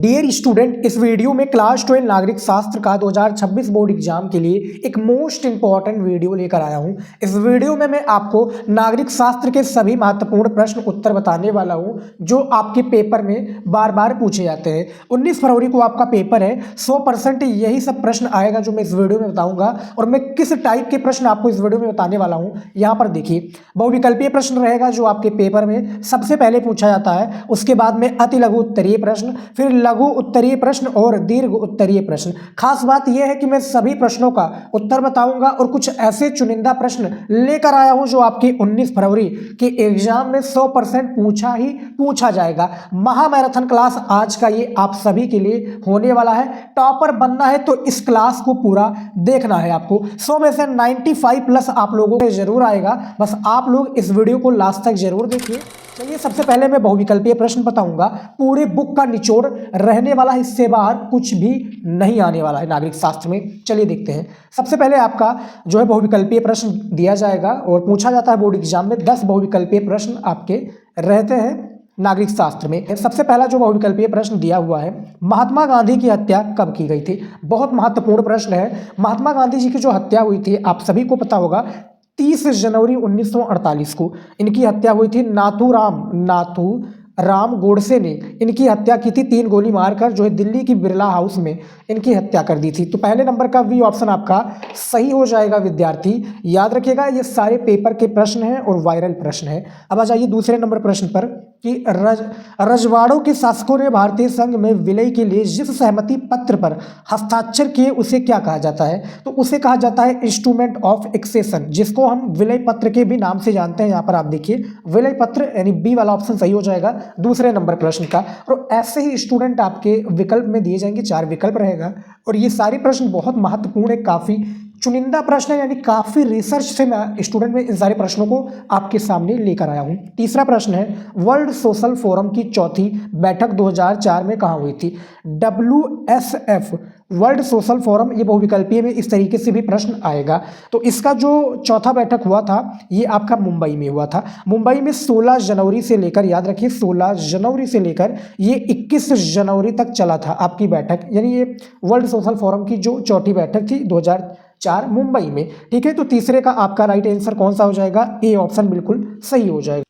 Dear student, इस video में class 12 नागरिक शास्त्र का 2026 बोर्ड एग्जाम के लिए एक मोस्ट इंपॉर्टेंट वीडियो लेकर आया हूं। इस वीडियो में मैं आपको नागरिक शास्त्र के सभी महत्वपूर्ण प्रश्न उत्तर बताने वाला हूं जो आपके पेपर में बार बार पूछे जाते हैं। 19 फरवरी को आपका पेपर है। 100% यही सब प्रश्न आएगा जो मैं इस वीडियो में बताऊंगा। और मैं किस टाइप के प्रश्न आपको इस वीडियो में बताने वाला हूँ, यहाँ पर देखिए। बहुविकल्पीय प्रश्न रहेगा जो आपके पेपर में सबसे पहले पूछा जाता है। उसके बाद में अति लघु उत्तरीय प्रश्न, फिर लघु उत्तरीय प्रश्न और दीर्घ उत्तरीय प्रश्न। खास बात यह है कि मैं सभी प्रश्नों का उत्तर बताऊंगा और कुछ ऐसे चुनिंदा प्रश्न लेकर आया हूं जो आपके 19 फरवरी के एग्जाम में 100% पूछा जाएगा। महामैराथन क्लास आज का ये आप सभी के लिए होने वाला है। टॉपर बनना है तो इस क्लास को पूरा देखना है आपको। 100 में से 95 प्लस आप लोगों को जरूर आएगा। बस आप लोग इस वीडियो को लास्ट तक जरूर देखिए। चलिए, सबसे पहले मैं बहुविकल्पीय प्रश्न बताऊंगा। पूरे बुक का निचोड़ रहने वाला, इससे बाहर कुछ भी नहीं आने वाला है नागरिक शास्त्र में। चलिए देखते हैं। सबसे पहले आपका जो है बहुविकल्पीय प्रश्न दिया जाएगा और पूछा जाता है बोर्ड एग्जाम में। 10 बहुविकल्पीय प्रश्न आपके रहते हैं नागरिक शास्त्र में। सबसे पहला जो बहुविकल्पीय प्रश्न दिया हुआ है, महात्मा गांधी की हत्या कब की गई थी? बहुत महत्वपूर्ण प्रश्न है। महात्मा गांधी जी की जो हत्या हुई थी आप सभी को पता होगा, 30 जनवरी 1948 को इनकी हत्या हुई थी। नाथू राम गोडसे ने इनकी हत्या की थी। 3 गोली मारकर जो है दिल्ली की बिरला हाउस में इनकी हत्या कर दी थी। तो पहले नंबर का बी ऑप्शन आपका सही हो जाएगा विद्यार्थी। याद रखिएगा, ये सारे पेपर के प्रश्न हैं और वायरल प्रश्न है। अब आ जाइए दूसरे नंबर प्रश्न पर कि रजवाड़ों के शासकों ने भारतीय संघ में विलय के लिए जिस सहमति पत्र पर हस्ताक्षर किए उसे क्या कहा जाता है? तो उसे कहा जाता है इंस्ट्रूमेंट ऑफ एक्सेशन, जिसको हम विलय पत्र के भी नाम से जानते हैं। यहाँ पर आप देखिए विलय पत्र, यानी बी वाला ऑप्शन सही हो जाएगा दूसरे नंबर प्रश्न का। और ऐसे ही स्टूडेंट आपके विकल्प में दिए जाएंगे, 4 विकल्प रहेगा। और ये सारे प्रश्न बहुत महत्वपूर्ण है, काफी चुनिंदा प्रश्न है, यानी काफी रिसर्च से मैं स्टूडेंट में इन सारे प्रश्नों को आपके सामने लेकर आया हूं। तीसरा प्रश्न है, वर्ल्ड सोशल फोरम की चौथी बैठक 2004 में कहाँ हुई थी? WSF वर्ल्ड सोशल फोरम, ये बहुविकल्पीय में इस तरीके से भी प्रश्न आएगा। तो इसका जो चौथा बैठक हुआ था ये आपका मुंबई में हुआ था। मुंबई में 16 जनवरी से लेकर, याद रखिए 16 जनवरी से लेकर ये 21 जनवरी तक चला था आपकी बैठक। यानी ये वर्ल्ड सोशल फोरम की जो चौथी बैठक थी 2004 मुंबई में। ठीक है, तो तीसरे का आपका राइट आंसर कौन सा हो जाएगा? ए ऑप्शन बिल्कुल सही हो जाएगा।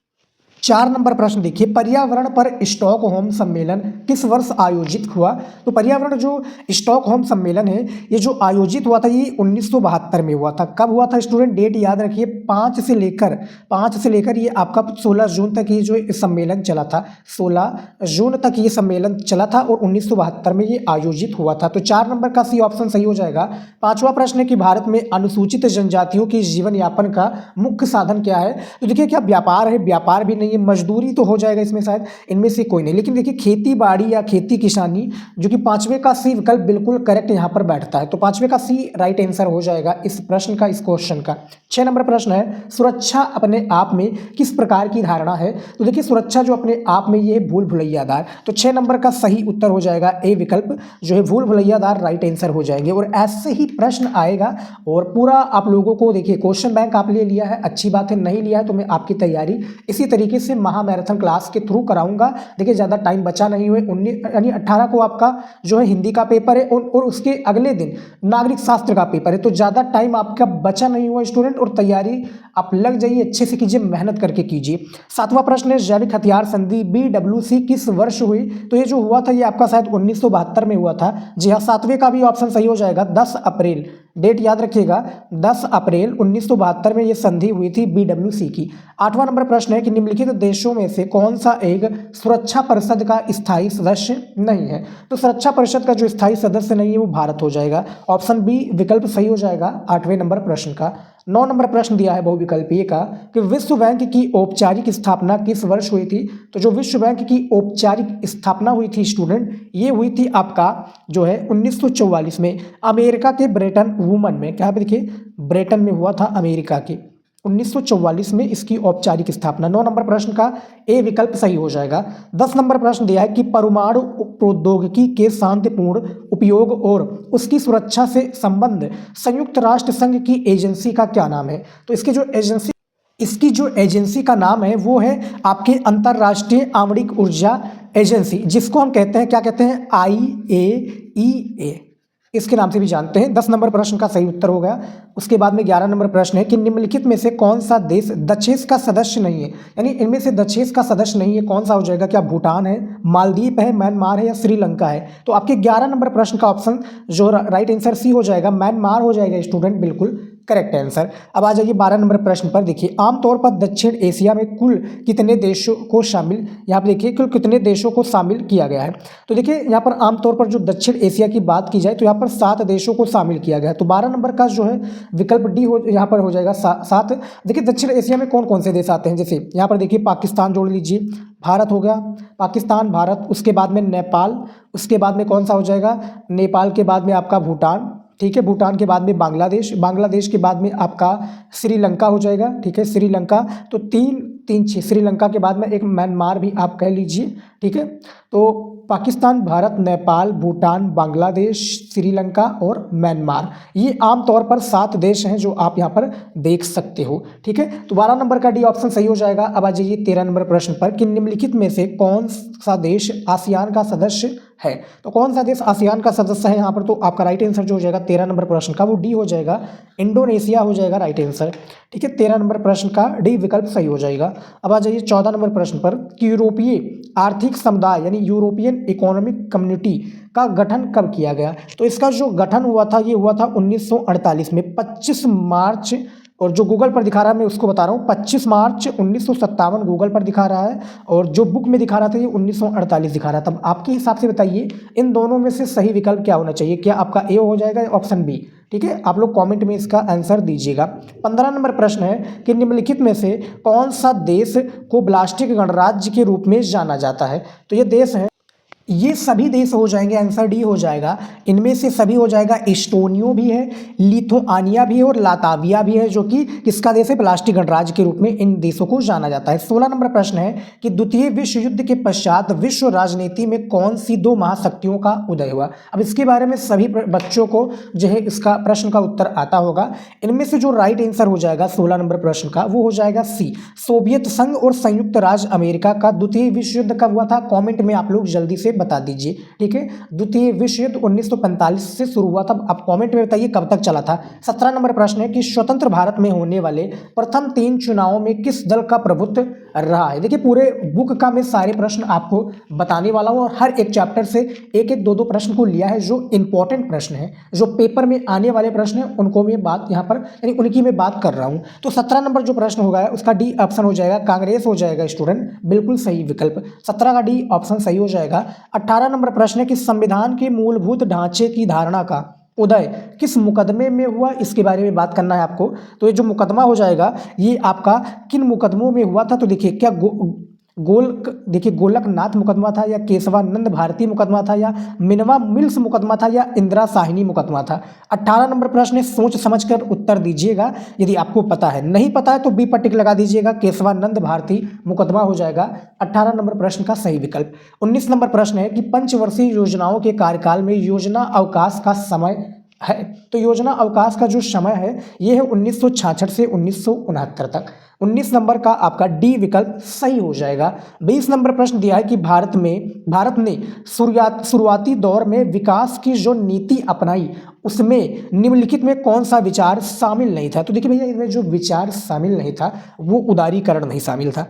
4 नंबर प्रश्न देखिए, पर्यावरण पर स्टॉकहोम सम्मेलन किस वर्ष आयोजित हुआ? तो पर्यावरण जो स्टॉकहोम सम्मेलन है ये जो आयोजित हुआ था ये 1972 में हुआ था। कब हुआ था स्टूडेंट? डेट याद रखिए, 5 से लेकर ये आपका 16 जून तक ये जो सम्मेलन चला था। 16 जून तक ये सम्मेलन चला था और 1972 में ये आयोजित हुआ था। तो 4 नंबर का सी ऑप्शन सही हो जाएगा। 5वां प्रश्न है कि भारत में अनुसूचित जनजातियों की जीवन यापन का मुख्य साधन क्या है? तो देखिए, क्या व्यापार है? व्यापार भी नहीं, ये मजदूरी तो हो जाएगा इसमें, शायद इनमें से कोई नहीं। लेकिन देखिए, खेती बाड़ी या खेती किसानी, जो कि 5वें का सी विकल्प बिल्कुल करेक्ट यहाँ पर बैठता है। तो 5वें का सी राइट आंसर हो जाएगा इस प्रश्न का, इस क्वेश्चन का। 6 नंबर प्रश्न है, सुरक्षा अपने आप में किस प्रकार की धारणा है? तो देखिए, सुरक्षा जो अपने आप में ये भूल भुलैयादार। तो 6 नंबर का सही उत्तर हो जाएगा ए विकल्प, जो है भूल भुलैयादार राइट आंसर हो जाएंगे। और ऐसे ही प्रश्न आएगा और पूरा आप लोगों को देखिए क्वेश्चन बैंक आप ले लिया है, अच्छी बात है। नहीं लिया है तो मैं आपकी तैयारी इसी तरीके से महामैराथन क्लास के थ्रू कराऊंगा। देखिए, ज़्यादा टाइम बचा नहीं हुए, 19 यानी 18 को आपका जो है हिंदी का पेपर है और उसके अगले दिन नागरिक शास्त्र का पेपर है। तो ज़्यादा टाइम आपका बचा नहीं हुआ स्टूडेंट, और तैयारी आप लग जाइए, अच्छे से कीजिए, मेहनत करके कीजिए। 7वां प्रश्न है, जैविक हथियार संधि BWC किस वर्ष हुई? तो ये जो हुआ था ये आपका शायद 1972 में हुआ था। जी हाँ, 7वें का भी ऑप्शन सही हो जाएगा। 10 अप्रैल, डेट याद रखिएगा, 10 अप्रैल 1972 में ये संधि हुई थी BWC की। 8वां नंबर प्रश्न है कि निम्नलिखित देशों में से कौन सा एक सुरक्षा परिषद का स्थायी सदस्य नहीं है? तो सुरक्षा परिषद का जो स्थायी सदस्य नहीं है वो भारत हो जाएगा। ऑप्शन बी विकल्प सही हो जाएगा 8वें नंबर प्रश्न का। 9 नंबर प्रश्न दिया है बहुविकल्पीय का कि विश्व बैंक की औपचारिक स्थापना किस वर्ष हुई थी? तो जो विश्व बैंक की औपचारिक स्थापना हुई थी स्टूडेंट, ये हुई थी आपका जो है 1944 में अमेरिका के ब्रेटन वुमन में। क्या देखिए, ब्रेटन में हुआ था अमेरिका के 1944 में इसकी औपचारिक स्थापना। 9 नंबर प्रश्न का ए विकल्प सही हो जाएगा। 10 नंबर प्रश्न दिया है कि परमाणु प्रौद्योगिकी के शांतिपूर्ण उपयोग और उसकी सुरक्षा से संबंध संयुक्त राष्ट्र संघ की एजेंसी का क्या नाम है? तो इसकी जो एजेंसी का नाम है वो है आपके अंतर्राष्ट्रीय आणविक ऊर्जा एजेंसी, जिसको हम कहते हैं, क्या कहते हैं, IAEA, इसके नाम से भी जानते हैं। 10 नंबर प्रश्न का सही उत्तर हो गया। उसके बाद में 11 नंबर प्रश्न है कि निम्नलिखित में से कौन सा देश दक्षेस का सदस्य नहीं है, यानी इनमें से दक्षेस का सदस्य नहीं है, कौन सा हो जाएगा? क्या भूटान है, मालदीव है, म्यांमार है या श्रीलंका है? तो आपके 11 नंबर प्रश्न का ऑप्शन जो राइट आंसर सी हो जाएगा, म्यांमार हो जाएगा स्टूडेंट, बिल्कुल करेक्ट आंसर। अब आ जाइए 12 नंबर प्रश्न पर। देखिए, आमतौर पर दक्षिण एशिया में कुल कितने देशों को शामिल, यहाँ पर देखिए कुल कितने देशों को शामिल किया गया है। तो देखिए यहाँ पर आमतौर पर जो दक्षिण एशिया की बात की जाए तो यहाँ पर 7 देशों को शामिल किया गया है। तो 12 नंबर का जो है विकल्प डी हो, यहाँ पर हो जाएगा 7। देखिए दक्षिण एशिया में कौन कौन से देश आते हैं, जैसे यहाँ पर देखिए पाकिस्तान जोड़ लीजिए, भारत हो गया, पाकिस्तान, भारत, उसके बाद में नेपाल, उसके बाद में कौन सा हो जाएगा, नेपाल के बाद में आपका भूटान, ठीक है, भूटान के बाद में बांग्लादेश, बांग्लादेश के बाद में आपका श्रीलंका हो जाएगा, ठीक है, श्रीलंका। तो 3 श्रीलंका के बाद में एक म्यांमार भी आप कह लीजिए, ठीक है। तो पाकिस्तान, भारत, नेपाल, भूटान, बांग्लादेश, श्रीलंका और म्यांमार, ये आमतौर पर 7 देश हैं जो आप यहाँ पर देख सकते हो, ठीक है। तो 12 नंबर का डी ऑप्शन सही हो जाएगा। अब आ जाइए 13 नंबर प्रश्न पर कि निम्नलिखित में से कौन सा देश आसियान का सदस्य है। तो कौन सा देश आसियान का सदस्य है यहाँ पर? तो आपका राइट आंसर जो हो जाएगा 13 नंबर प्रश्न का, वो डी हो जाएगा, इंडोनेशिया हो जाएगा राइट आंसर, ठीक है। 13 नंबर प्रश्न का डी विकल्प सही हो जाएगा। अब आ जाइए 14 नंबर प्रश्न पर कि यूरोपीय आर्थिक समुदाय यानी यूरोपियन इकोनॉमिक कम्युनिटी का गठन कब किया गया। तो इसका जो गठन हुआ था ये हुआ था 1948 में, 25 मार्च, और जो गूगल पर दिखा रहा है मैं उसको बता रहा हूँ, 25 मार्च 1957 गूगल पर दिखा रहा है, और जो बुक में दिखा रहा था ये 1948 दिखा रहा था। तब आपके हिसाब से बताइए इन दोनों में से सही विकल्प क्या होना चाहिए, क्या आपका ए हो जाएगा या ऑप्शन बी, ठीक है। आप लोग कमेंट में इसका आंसर दीजिएगा। 15 नंबर प्रश्न है कि निम्नलिखित में से कौन सा देश को ब्लास्टिक गणराज्य के रूप में जाना जाता है। तो ये देश है, ये सभी देश हो जाएंगे, आंसर डी हो जाएगा। इनमें से सभी हो जाएगा, एस्टोनिया भी है, लिथुआनिया भी है और लाताविया भी है, जो कि किसका देश है, प्लास्टिक गणराज्य के रूप में इन देशों को जाना जाता है। 16 नंबर प्रश्न है कि द्वितीय विश्व युद्ध के पश्चात विश्व राजनीति में कौन सी 2 महाशक्तियों का उदय हुआ। अब इसके बारे में सभी बच्चों को जो है इसका प्रश्न का उत्तर आता होगा। इनमें से जो राइट आंसर हो जाएगा 16 नंबर प्रश्न का, वो हो जाएगा सी, सोवियत संघ और संयुक्त राज्य अमेरिका का द्वितीय विश्व युद्ध कब हुआ था। कॉमेंट में आप लोग जल्दी से बता दीजिए, ठीक है। द्वितीय विश्व युद्ध 1945 से शुरू हुआ था। आप कमेंट में बताइए कब तक चला था। 17 नंबर प्रश्न है कि स्वतंत्र भारत में होने वाले प्रथम 3 चुनावों में किस दल का प्रभुत्व रहा है। देखिए पूरे बुक का मैं सारे प्रश्न आपको बताने वाला हूं और हर एक चैप्टर से एक एक 2 प्रश्न को लिया है, जो इंपॉर्टेंट प्रश्न है, जो पेपर में आने वाले प्रश्न है, उनको मैं बात यहाँ पर यानी उनकी मैं बात कर रहा हूँ। तो 17 नंबर जो प्रश्न होगा उसका डी ऑप्शन हो जाएगा, कांग्रेस हो जाएगा स्टूडेंट, बिल्कुल सही विकल्प, 17 का डी ऑप्शन सही हो जाएगा। 18 नंबर प्रश्न है कि संविधान के मूलभूत ढांचे की धारणा का उदय किस मुकदमे में हुआ, इसके बारे में बात करना है आपको। तो ये जो मुकदमा हो जाएगा ये आपका किन मुकदमों में हुआ था। तो देखिए क्या देखिए गोलकनाथ मुकदमा था, या केशवानंद भारती मुकदमा था, या मिनवा मिल्स मुकदमा था, या इंदिरा साहिनी मुकदमा था। 18 नंबर प्रश्न है, सोच समझकर उत्तर दीजिएगा। यदि आपको पता है, नहीं पता है तो बी पर टिक लगा दीजिएगा, केशवानंद भारती मुकदमा हो जाएगा 18 नंबर प्रश्न का सही विकल्प। 19 नंबर प्रश्न है कि पंचवर्षीय योजनाओं के कार्यकाल में योजना अवकाश का समय है। तो योजना अवकाश का जो समय है ये है 1966 से 1969 तक। 19 नंबर का आपका डी विकल्प सही हो जाएगा। 20 नंबर प्रश्न दिया है कि भारत ने शुरुआती दौर में विकास की जो नीति अपनाई उसमें निम्नलिखित में कौन सा विचार शामिल नहीं था। तो देखिए भैया इसमें जो विचार शामिल नहीं था वो उदारीकरण नहीं शामिल था।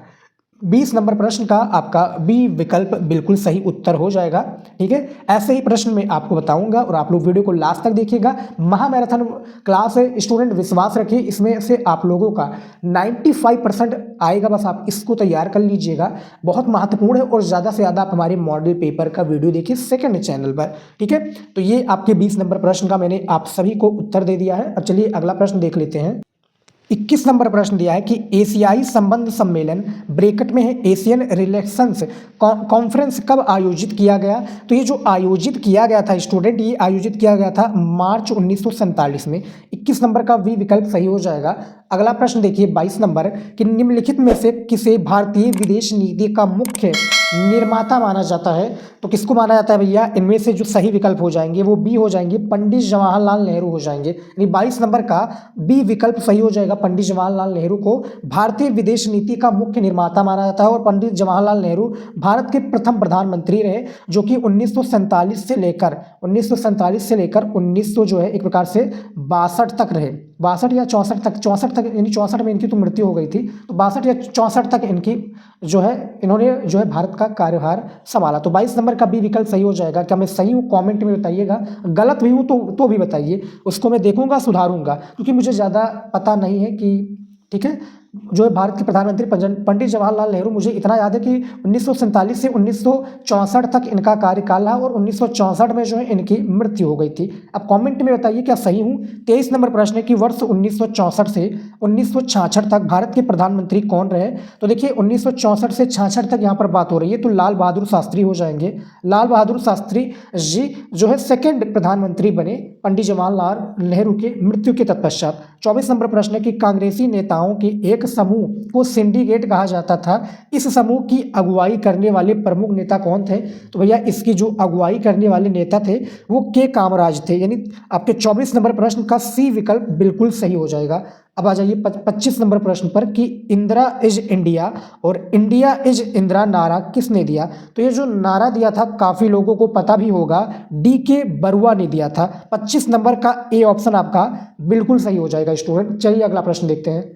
20 नंबर प्रश्न का आपका बी विकल्प बिल्कुल सही उत्तर हो जाएगा, ठीक है। ऐसे ही प्रश्न मैं आपको बताऊंगा और आप लोग वीडियो को लास्ट तक देखिएगा। महामैराथन क्लास है स्टूडेंट, विश्वास रखिए इसमें से आप लोगों का 95% आएगा, बस आप इसको तैयार कर लीजिएगा। बहुत महत्वपूर्ण है और ज़्यादा से ज़्यादा आप हमारे मॉडल पेपर का वीडियो देखिए सेकंड चैनल पर, ठीक है। तो ये आपके 20 नंबर प्रश्न का मैंने आप सभी को उत्तर दे दिया है। अब चलिए अगला प्रश्न देख लेते हैं। 21 नंबर प्रश्न दिया है कि एशियाई संबंध सम्मेलन ब्रैकेट में है एशियन रिलेशंस कॉन्फ्रेंस कब आयोजित किया गया। तो ये जो आयोजित किया गया था स्टूडेंट, ये आयोजित किया गया था मार्च 1947 में। 21 नंबर का वी विकल्प सही हो जाएगा। अगला प्रश्न देखिए 22 नंबर कि निम्नलिखित में से किसे भारतीय विदेश नीति का मुख्य निर्माता माना जाता है, तो किसको माना जाता है भैया? इनमें से जो सही विकल्प हो जाएंगे वो बी हो जाएंगे, पंडित जवाहरलाल नेहरू हो जाएंगे। यानी 22 नंबर का बी विकल्प सही हो जाएगा। पंडित जवाहरलाल नेहरू को भारतीय विदेश नीति का मुख्य निर्माता माना जाता है और पंडित जवाहरलाल नेहरू भारत के प्रथम प्रधानमंत्री रहे, जो कि 1947 से लेकर 1900 जो है एक प्रकार से 62 तक रहे। 62 या 64 तक यानी 64 में इनकी तो मृत्यु हो गई थी, तो 62 या 64 तक इनकी जो है इन्होंने जो है भारत का कार्यभार संभाला। तो 22 नंबर का बी विकल्प सही हो जाएगा। क्या मैं सही हूँ? कमेंट में बताइएगा। गलत भी हूँ तो भी बताइए, उसको मैं देखूंगा, सुधारूंगा, क्योंकि मुझे ज़्यादा पता नहीं है कि ठीक है जो है भारत के प्रधानमंत्री पंडित जवाहरलाल नेहरू, मुझे इतना याद है कि 1947 से 1964 तक इनका कार्यकाल रहा और 1964 में जो है इनकी मृत्यु हो गई थी। अब कमेंट में बताइए क्या सही हूँ। 23 नंबर प्रश्न है कि वर्ष 1964 से 1966 तक भारत के प्रधानमंत्री कौन रहे? तो देखिए 1964 से 66 तक यहाँ पर बात हो रही है, तो लाल बहादुर शास्त्री हो जाएंगे। लाल बहादुर शास्त्री जी जो है सेकेंड प्रधानमंत्री बने पंडित जवाहरलाल नेहरू के मृत्यु के तत्पश्चात। 24 नंबर प्रश्न है कि कांग्रेसी नेताओं के एक समूह को सिंडिकेट कहा जाता था। इस समूह की अगुवाई करने वाले प्रमुख नेता कौन थे? तो भैया इसकी जो अगुवाई करने वाले नेता थे वो के कामराज थे। यानी आपके 24 नंबर प्रश्न का सी विकल्प बिल्कुल सही हो जाएगा। अब आ जाइए 25 नंबर प्रश्न पर कि इंदिरा इज इंडिया और इंडिया इज इंदिरा नारा किसने दिया? तो ये जो नारा दिया था काफी लोगों को पता भी होगा, DK बरुआ ने दिया था। 25 नंबर का ए ऑप्शन आपका बिल्कुल सही हो जाएगा स्टूडेंट। चलिए अगला प्रश्न देखते हैं।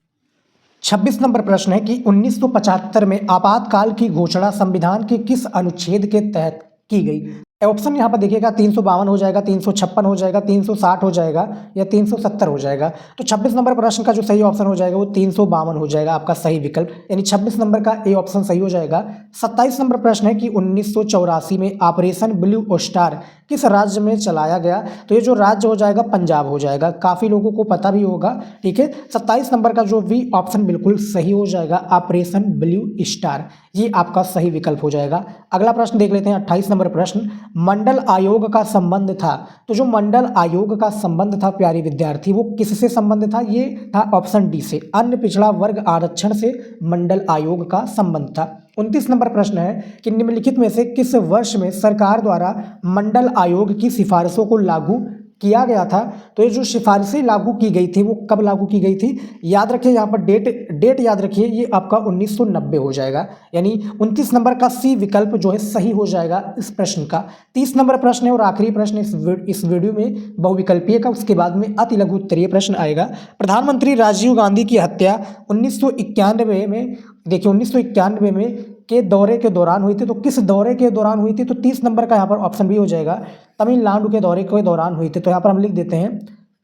26 नंबर प्रश्न है कि 1975 में आपातकाल की घोषणा संविधान के किस अनुच्छेद के तहत की गई? ऑप्शन यहाँ पर देखिएगा 352 हो जाएगा, 356 हो जाएगा, 360 हो जाएगा या 370 हो जाएगा। तो 26 नंबर प्रश्न का जो सही ऑप्शन हो जाएगा वो 352 हो जाएगा आपका सही विकल्प, यानी 26 नंबर का ए ऑप्शन सही हो जाएगा। 27 नंबर प्रश्न है कि 1984 में ऑपरेशन ब्लू स्टार किस राज्य में चलाया गया? तो ये जो राज्य हो जाएगा पंजाब हो जाएगा, काफ़ी लोगों को पता भी होगा। ठीक है, 27 नंबर का जो भी ऑप्शन बिल्कुल सही हो जाएगा, ऑपरेशन ब्लू स्टार, ये आपका सही विकल्प हो जाएगा। अगला प्रश्न देख लेते हैं 28 नंबर प्रश्न। मंडल आयोग का संबंध था, तो जो मंडल आयोग का संबंध था प्यारे विद्यार्थी वो किससे संबंध था? ये था ऑप्शन डी से, अन्य पिछड़ा वर्ग आरक्षण से मंडल आयोग का संबंध था। 29 नंबर प्रश्न है कि निम्नलिखित में से किस वर्ष में सरकार द्वारा मंडल आयोग की सिफारिशों को लागू किया गया था? तो ये जो सिफारिशें लागू की गई थी वो कब लागू की गई थी? याद रखिए यहाँ पर डेट याद रखिए, ये आपका 1990 हो जाएगा, यानी 29 नंबर का सी विकल्प जो है सही हो जाएगा इस प्रश्न का। 30 नंबर प्रश्न है और आखिरी प्रश्न इस वीडियो में बहुविकल्पीय का, उसके बाद में अति लघु उत्तरीय प्रश्न आएगा। प्रधानमंत्री राजीव गांधी की हत्या 1991 में, देखिए 1991 में के दौरे के दौरान हुई थी, तो किस दौरे के दौरान हुई थी? तो 30 नंबर का यहाँ पर ऑप्शन भी हो जाएगा, तमिलनाडु के दौरे के दौरान हुई थी। तो यहाँ पर हम लिख देते हैं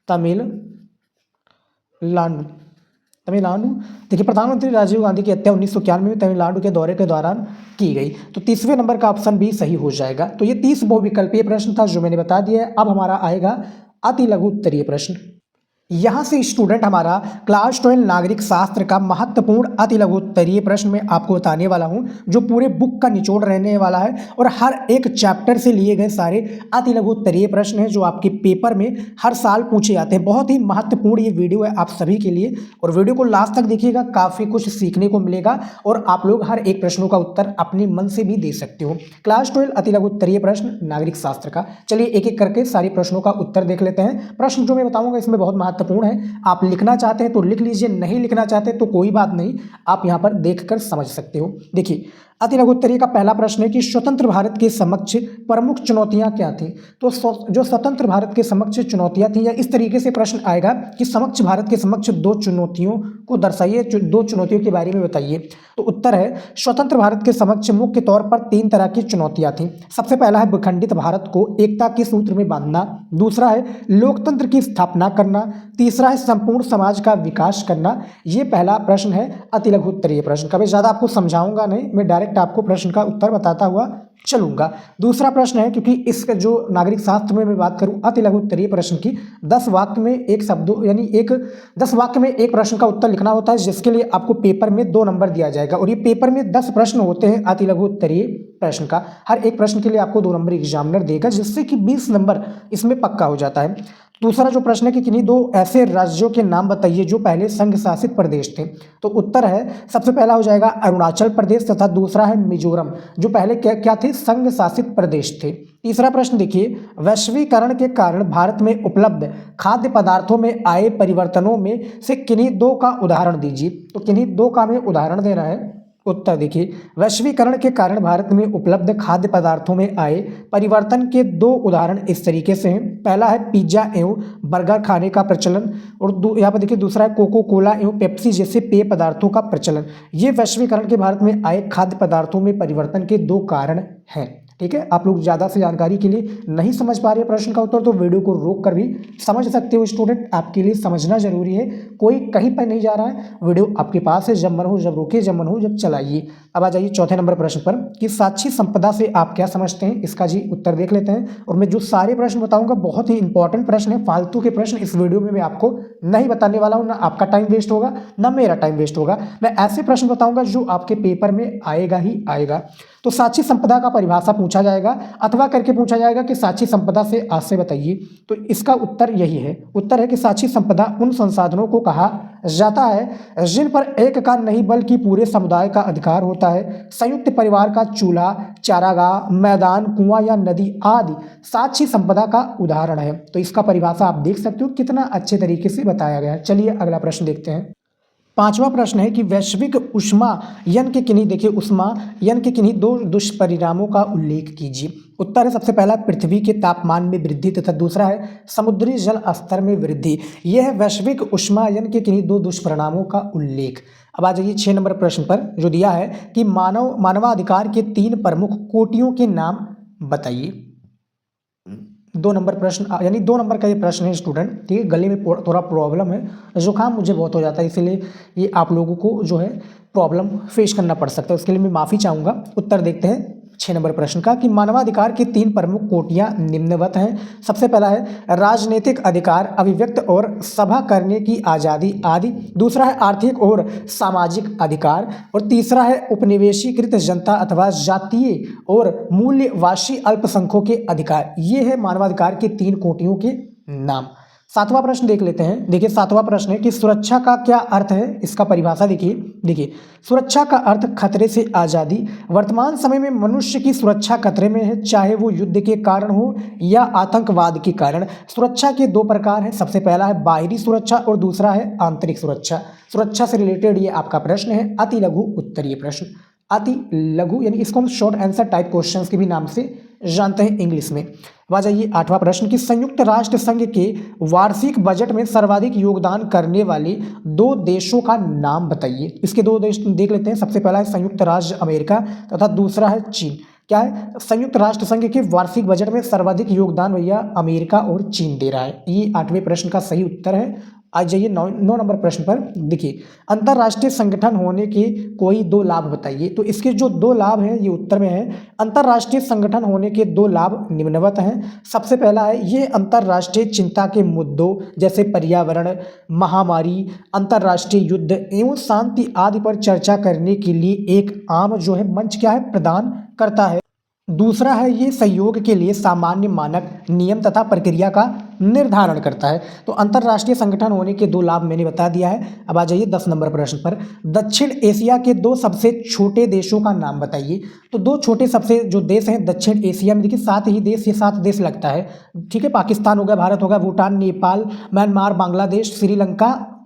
तमिलनाडु। देखिए प्रधानमंत्री राजीव गांधी की हत्या 1991 में तमिलनाडु के दौरे के दौरान की गई, तो 30वें नंबर का ऑप्शन भी सही हो जाएगा। तो ये 30 बहुविकल्पीय प्रश्न था जो मैंने बता दिया है। अब हमारा आएगा अति लघु उत्तरीय प्रश्न। यहाँ से स्टूडेंट हमारा क्लास 12 नागरिक शास्त्र का महत्वपूर्ण अति लघु उत्तरीय प्रश्न में आपको बताने वाला हूँ, जो पूरे बुक का निचोड़ रहने वाला है और हर एक चैप्टर से लिए गए सारे अति लघु उत्तरीय प्रश्न हैं जो आपके पेपर में हर साल पूछे जाते हैं। बहुत ही महत्वपूर्ण ये वीडियो है आप सभी के लिए, और वीडियो को लास्ट तक देखिएगा, काफ़ी कुछ सीखने को मिलेगा और आप लोग हर एक प्रश्नों का उत्तर अपने मन से भी दे सकते हो। क्लास 12 अति लघु उत्तरीय प्रश्न नागरिक शास्त्र का। चलिए एक एक करके सारे प्रश्नों का उत्तर देख लेते हैं। प्रश्न जो मैं बताऊंगा इसमें बहुत महत्वपूर्ण है, आप लिखना चाहते हैं तो लिख लीजिए, नहीं लिखना चाहते तो कोई बात नहीं, आप यहां पर देखकर समझ सकते हो। देखिए अति लघु उत्तरीय का पहला प्रश्न है कि स्वतंत्र भारत के समक्ष प्रमुख चुनौतियां क्या थी? तो जो स्वतंत्र भारत के समक्ष चुनौतियां थी, या इस तरीके से प्रश्न आएगा कि समक्ष भारत के समक्ष दो चुनौतियों को दर्शाइए, दो चुनौतियों के बारे में बताइए। तो उत्तर है स्वतंत्र भारत के समक्ष मुख्य तौर पर 3 तरह की चुनौतियां थी। सबसे पहला है विखंडित भारत को एकता के सूत्र में बांधना, दूसरा है लोकतंत्र की स्थापना करना, तीसरा है संपूर्ण समाज का विकास करना। ये पहला प्रश्न है अति लघु उत्तरीय प्रश्न। कभी ज़्यादा आपको समझाऊंगा नहीं, मैं डायरेक्ट आपको प्रश्न का उत्तर बताता हुआ चलूंगा। दूसरा प्रश्न है, क्योंकि इसका जो नागरिक शास्त्र में मैं बात करूं अति लघु उत्तरीय प्रश्न की, 10 वाक्य में एक शब्दों यानी 10 वाक्य में एक प्रश्न का उत्तर लिखना होता है, जिसके लिए आपको पेपर में 2 नंबर दिया जाएगा। और ये पेपर में 10 प्रश्न होते हैं अति लघु उत्तरीय प्रश्न का, हर एक प्रश्न के लिए आपको 2 नंबर एग्जामिनर देगा, जिससे कि 20 नंबर इसमें पक्का हो जाता है। दूसरा जो प्रश्न है कि किन्हीं दो ऐसे राज्यों के नाम बताइए जो पहले संघ शासित प्रदेश थे। तो उत्तर है सबसे पहला हो जाएगा अरुणाचल प्रदेश तथा दूसरा है मिजोरम, जो पहले क्या क्या थे, संघ शासित प्रदेश थे। तीसरा प्रश्न देखिए, वैश्वीकरण के कारण भारत में उपलब्ध खाद्य पदार्थों में आए परिवर्तनों में से किन्हीं दो का उदाहरण दीजिए। तो किन्हीं दो का हमें उदाहरण देना है। उत्तर देखिए, वैश्वीकरण के कारण भारत में उपलब्ध खाद्य पदार्थों में आए परिवर्तन के दो उदाहरण इस तरीके से हैं। पहला है पिज्जा एवं बर्गर खाने का प्रचलन, और यहाँ पर देखिए दूसरा है कोको कोला एवं पेप्सी जैसे पेय पदार्थों का प्रचलन। ये वैश्वीकरण के भारत में आए खाद्य पदार्थों में परिवर्तन के दो कारण हैं। ठीक है, आप लोग ज़्यादा से जानकारी के लिए नहीं समझ पा रहे प्रश्न का उत्तर तो वीडियो को रोक कर भी समझ सकते हो स्टूडेंट, आपके लिए समझना जरूरी है, कोई कहीं पर नहीं जा रहा है, वीडियो आपके पास है, जब मन हो जब रोके, जब मन हो जब चलाइए। अब आ जाइए चौथे नंबर प्रश्न पर कि साक्षी संपदा से आप क्या समझते हैं, इसका जी उत्तर देख लेते हैं। और मैं जो सारे प्रश्न बताऊंगा बहुत ही इंपॉर्टेंट प्रश्न है, फालतू के प्रश्न इस वीडियो में मैं आपको नहीं बताने वाला हूँ, ना आपका टाइम वेस्ट होगा ना मेरा टाइम वेस्ट होगा। मैं ऐसे प्रश्न बताऊंगा जो आपके पेपर में आएगा ही आएगा। तो साक्षी संपदा का परिभाषा पूछा जाएगा अथवा करके पूछा जाएगा कि साक्षी संपदा से आज से बताइए, तो इसका उत्तर यही है। उत्तर है कि साक्षी संपदा उन संसाधनों को कहा जाता है जिन पर एक का नहीं बल्कि पूरे समुदाय का अधिकार होता है। संयुक्त परिवार का चूल्हा, चारागाह, मैदान, कुआं या नदी आदि साक्षी संपदा का उदाहरण है। तो इसका परिभाषा आप देख सकते हो कितना अच्छे तरीके से बताया गया है। चलिए अगला प्रश्न देखते हैं। पांचवा प्रश्न है कि वैश्विक उष्मायन के किन्हीं, देखिए उष्मायन के किन्हीं दो दुष्परिणामों का उल्लेख कीजिए। उत्तर है सबसे पहला पृथ्वी के तापमान में वृद्धि तथा दूसरा है समुद्री जल स्तर में वृद्धि। यह है वैश्विक उष्मायन के किन्हीं दो दुष्परिणामों का उल्लेख। अब आ जाइए 6 नंबर प्रश्न पर जो दिया है कि मानवाधिकार के 3 प्रमुख कोटियों के नाम बताइए। 2 नंबर प्रश्न यानी 2 नंबर का ये प्रश्न है स्टूडेंट, ठीक है। गले में थोड़ा प्रॉब्लम है, जुकाम मुझे बहुत हो जाता है, इसीलिए ये आप लोगों को जो है प्रॉब्लम फेस करना पड़ सकता है, उसके लिए मैं माफ़ी चाहूँगा। उत्तर देखते हैं 6 नंबर प्रश्न का कि मानवाधिकार की 3 प्रमुख कोटियां निम्नवत हैं। सबसे पहला है राजनीतिक अधिकार, अभिव्यक्त और सभा करने की आज़ादी आदि। दूसरा है आर्थिक और सामाजिक अधिकार, और तीसरा है उपनिवेशीकृत जनता अथवा जातीय और मूल्यवासी अल्पसंख्यकों के अधिकार। ये है मानवाधिकार के 3 कोटियों के नाम। 7वां प्रश्न देख लेते हैं। देखिए 7वां प्रश्न है कि सुरक्षा का क्या अर्थ है, इसका परिभाषा देखिए सुरक्षा का अर्थ खतरे से आज़ादी। वर्तमान समय में मनुष्य की सुरक्षा खतरे में है, चाहे वो युद्ध के कारण हो या आतंकवाद के कारण। सुरक्षा के 2 प्रकार हैं, सबसे पहला है बाहरी सुरक्षा और दूसरा है आंतरिक सुरक्षा। सुरक्षा से रिलेटेड ये आपका प्रश्न है, अति लघु उत्तरीय प्रश्न। अति लघु यानी इसको हम शॉर्ट आंसर टाइप क्वेश्चंस के भी नाम से जानते हैं इंग्लिश में। आ जाइए 8वां प्रश्न कि संयुक्त राष्ट्र संघ के वार्षिक बजट में सर्वाधिक योगदान करने वाले 2 देशों का नाम बताइए। इसके 2 देश देख लेते हैं। सबसे पहला है संयुक्त राज्य अमेरिका तथा दूसरा है चीन। क्या है, संयुक्त राष्ट्र संघ के वार्षिक बजट में सर्वाधिक योगदान भैया अमेरिका और चीन दे रहा है। ये 8वें प्रश्न का सही उत्तर है। आ जाइए 9 नंबर प्रश्न पर। देखिए अंतर्राष्ट्रीय संगठन होने के कोई 2 लाभ बताइए। तो इसके जो 2 लाभ हैं ये उत्तर में है। अंतर्राष्ट्रीय संगठन होने के 2 लाभ निम्नवत हैं। सबसे पहला है ये अंतर्राष्ट्रीय चिंता के मुद्दों जैसे पर्यावरण, महामारी, अंतर्राष्ट्रीय युद्ध एवं शांति आदि पर चर्चा करने के लिए एक आम जो है मंच क्या है प्रदान करता है। दूसरा है ये सहयोग के लिए सामान्य मानक, नियम तथा प्रक्रिया का निर्धारण करता है। तो अंतर्राष्ट्रीय संगठन होने के 2 लाभ मैंने बता दिया है। अब आ जाइए 10 नंबर प्रश्न पर। दक्षिण एशिया के 2 सबसे छोटे देशों का नाम बताइए। तो 2 छोटे सबसे जो देश हैं दक्षिण एशिया में, देखिए 7 ही देश, ये 7 देश लगता है, ठीक है। पाकिस्तान हो गया, भारत हो गया, भूटान, नेपाल, म्यांमार, बांग्लादेश, श्रीलंका,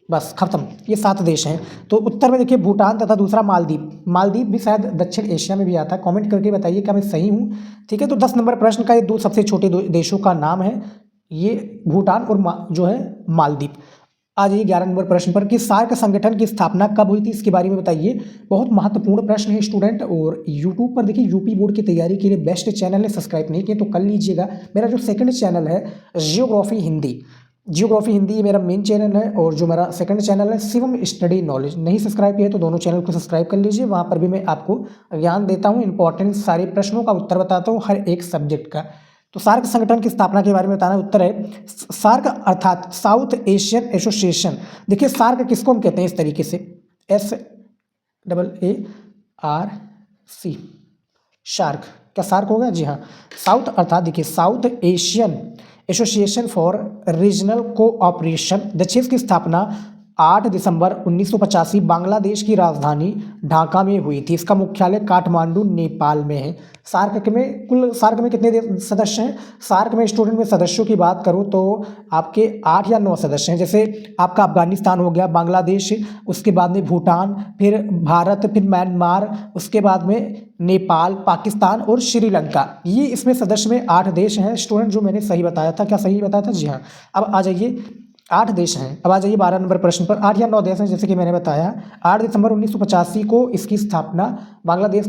बस खत्म, ये 7 देश हैं। तो उत्तर में देखिए भूटान तथा दूसरा मालदीव। मालदीव भी शायद दक्षिण एशिया में भी आता है, कमेंट करके बताइए क्या मैं सही हूँ, ठीक है। तो 10 नंबर प्रश्न का ये 2 सबसे छोटे देशों का नाम है, ये भूटान और जो है मालदीव। आ जाइए 11 नंबर प्रश्न पर कि सार्क संगठन की स्थापना कब हुई थी, इसके बारे में बताइए। बहुत महत्वपूर्ण प्रश्न है स्टूडेंट। और यूट्यूब पर देखिए यूपी बोर्ड की तैयारी के लिए बेस्ट चैनल है, सब्सक्राइब नहीं किए तो कर लीजिएगा। मेरा जो सेकंड चैनल है जियोग्राफी हिंदी, ये मेरा मेन चैनल है। और जो मेरा सेकंड चैनल है शिवम स्टडी नॉलेज, नहीं सब्सक्राइब किया है तो दोनों चैनल को सब्सक्राइब कर लीजिए। वहाँ पर भी मैं आपको ज्ञान देता हूँ, इंपॉर्टेंट सारे प्रश्नों का उत्तर बताता हूँ हर एक सब्जेक्ट का। तो सार्क संगठन की स्थापना के बारे में बताना। उत्तर है सार्क अर्थात साउथ एशियन एसोसिएशन। देखिए सार्क किसको हम कहते हैं इस तरीके से, SAARC, शार्क, क्या सार्क होगा, जी हाँ। साउथ अर्थात देखिए South Asian Association for Regional Cooperation. दक्षेस की स्थापना 8 दिसंबर 1985 बांग्लादेश की राजधानी ढाका में हुई थी। इसका मुख्यालय काठमांडू नेपाल में है। सार्क में कितने सदस्य हैं? सार्क में स्टूडेंट में सदस्यों की बात करूं तो आपके 8 या 9 सदस्य हैं। जैसे आपका अफगानिस्तान हो गया, बांग्लादेश, उसके बाद में भूटान, फिर भारत, फिर म्यांमार, उसके बाद में नेपाल, पाकिस्तान और श्रीलंका। ये इसमें सदस्य में 8 देश हैं स्टूडेंट, जो मैंने सही बताया था। क्या सही बताया था? जी हाँ। अब आ जाइए, 8 देश हैं। अब आ जाइए 12 नंबर प्रश्न पर। 8 या 9 देश हैं जैसे कि मैंने बताया। 8 दिसंबर 1985 को इसकी स्थापना बांग्लादेश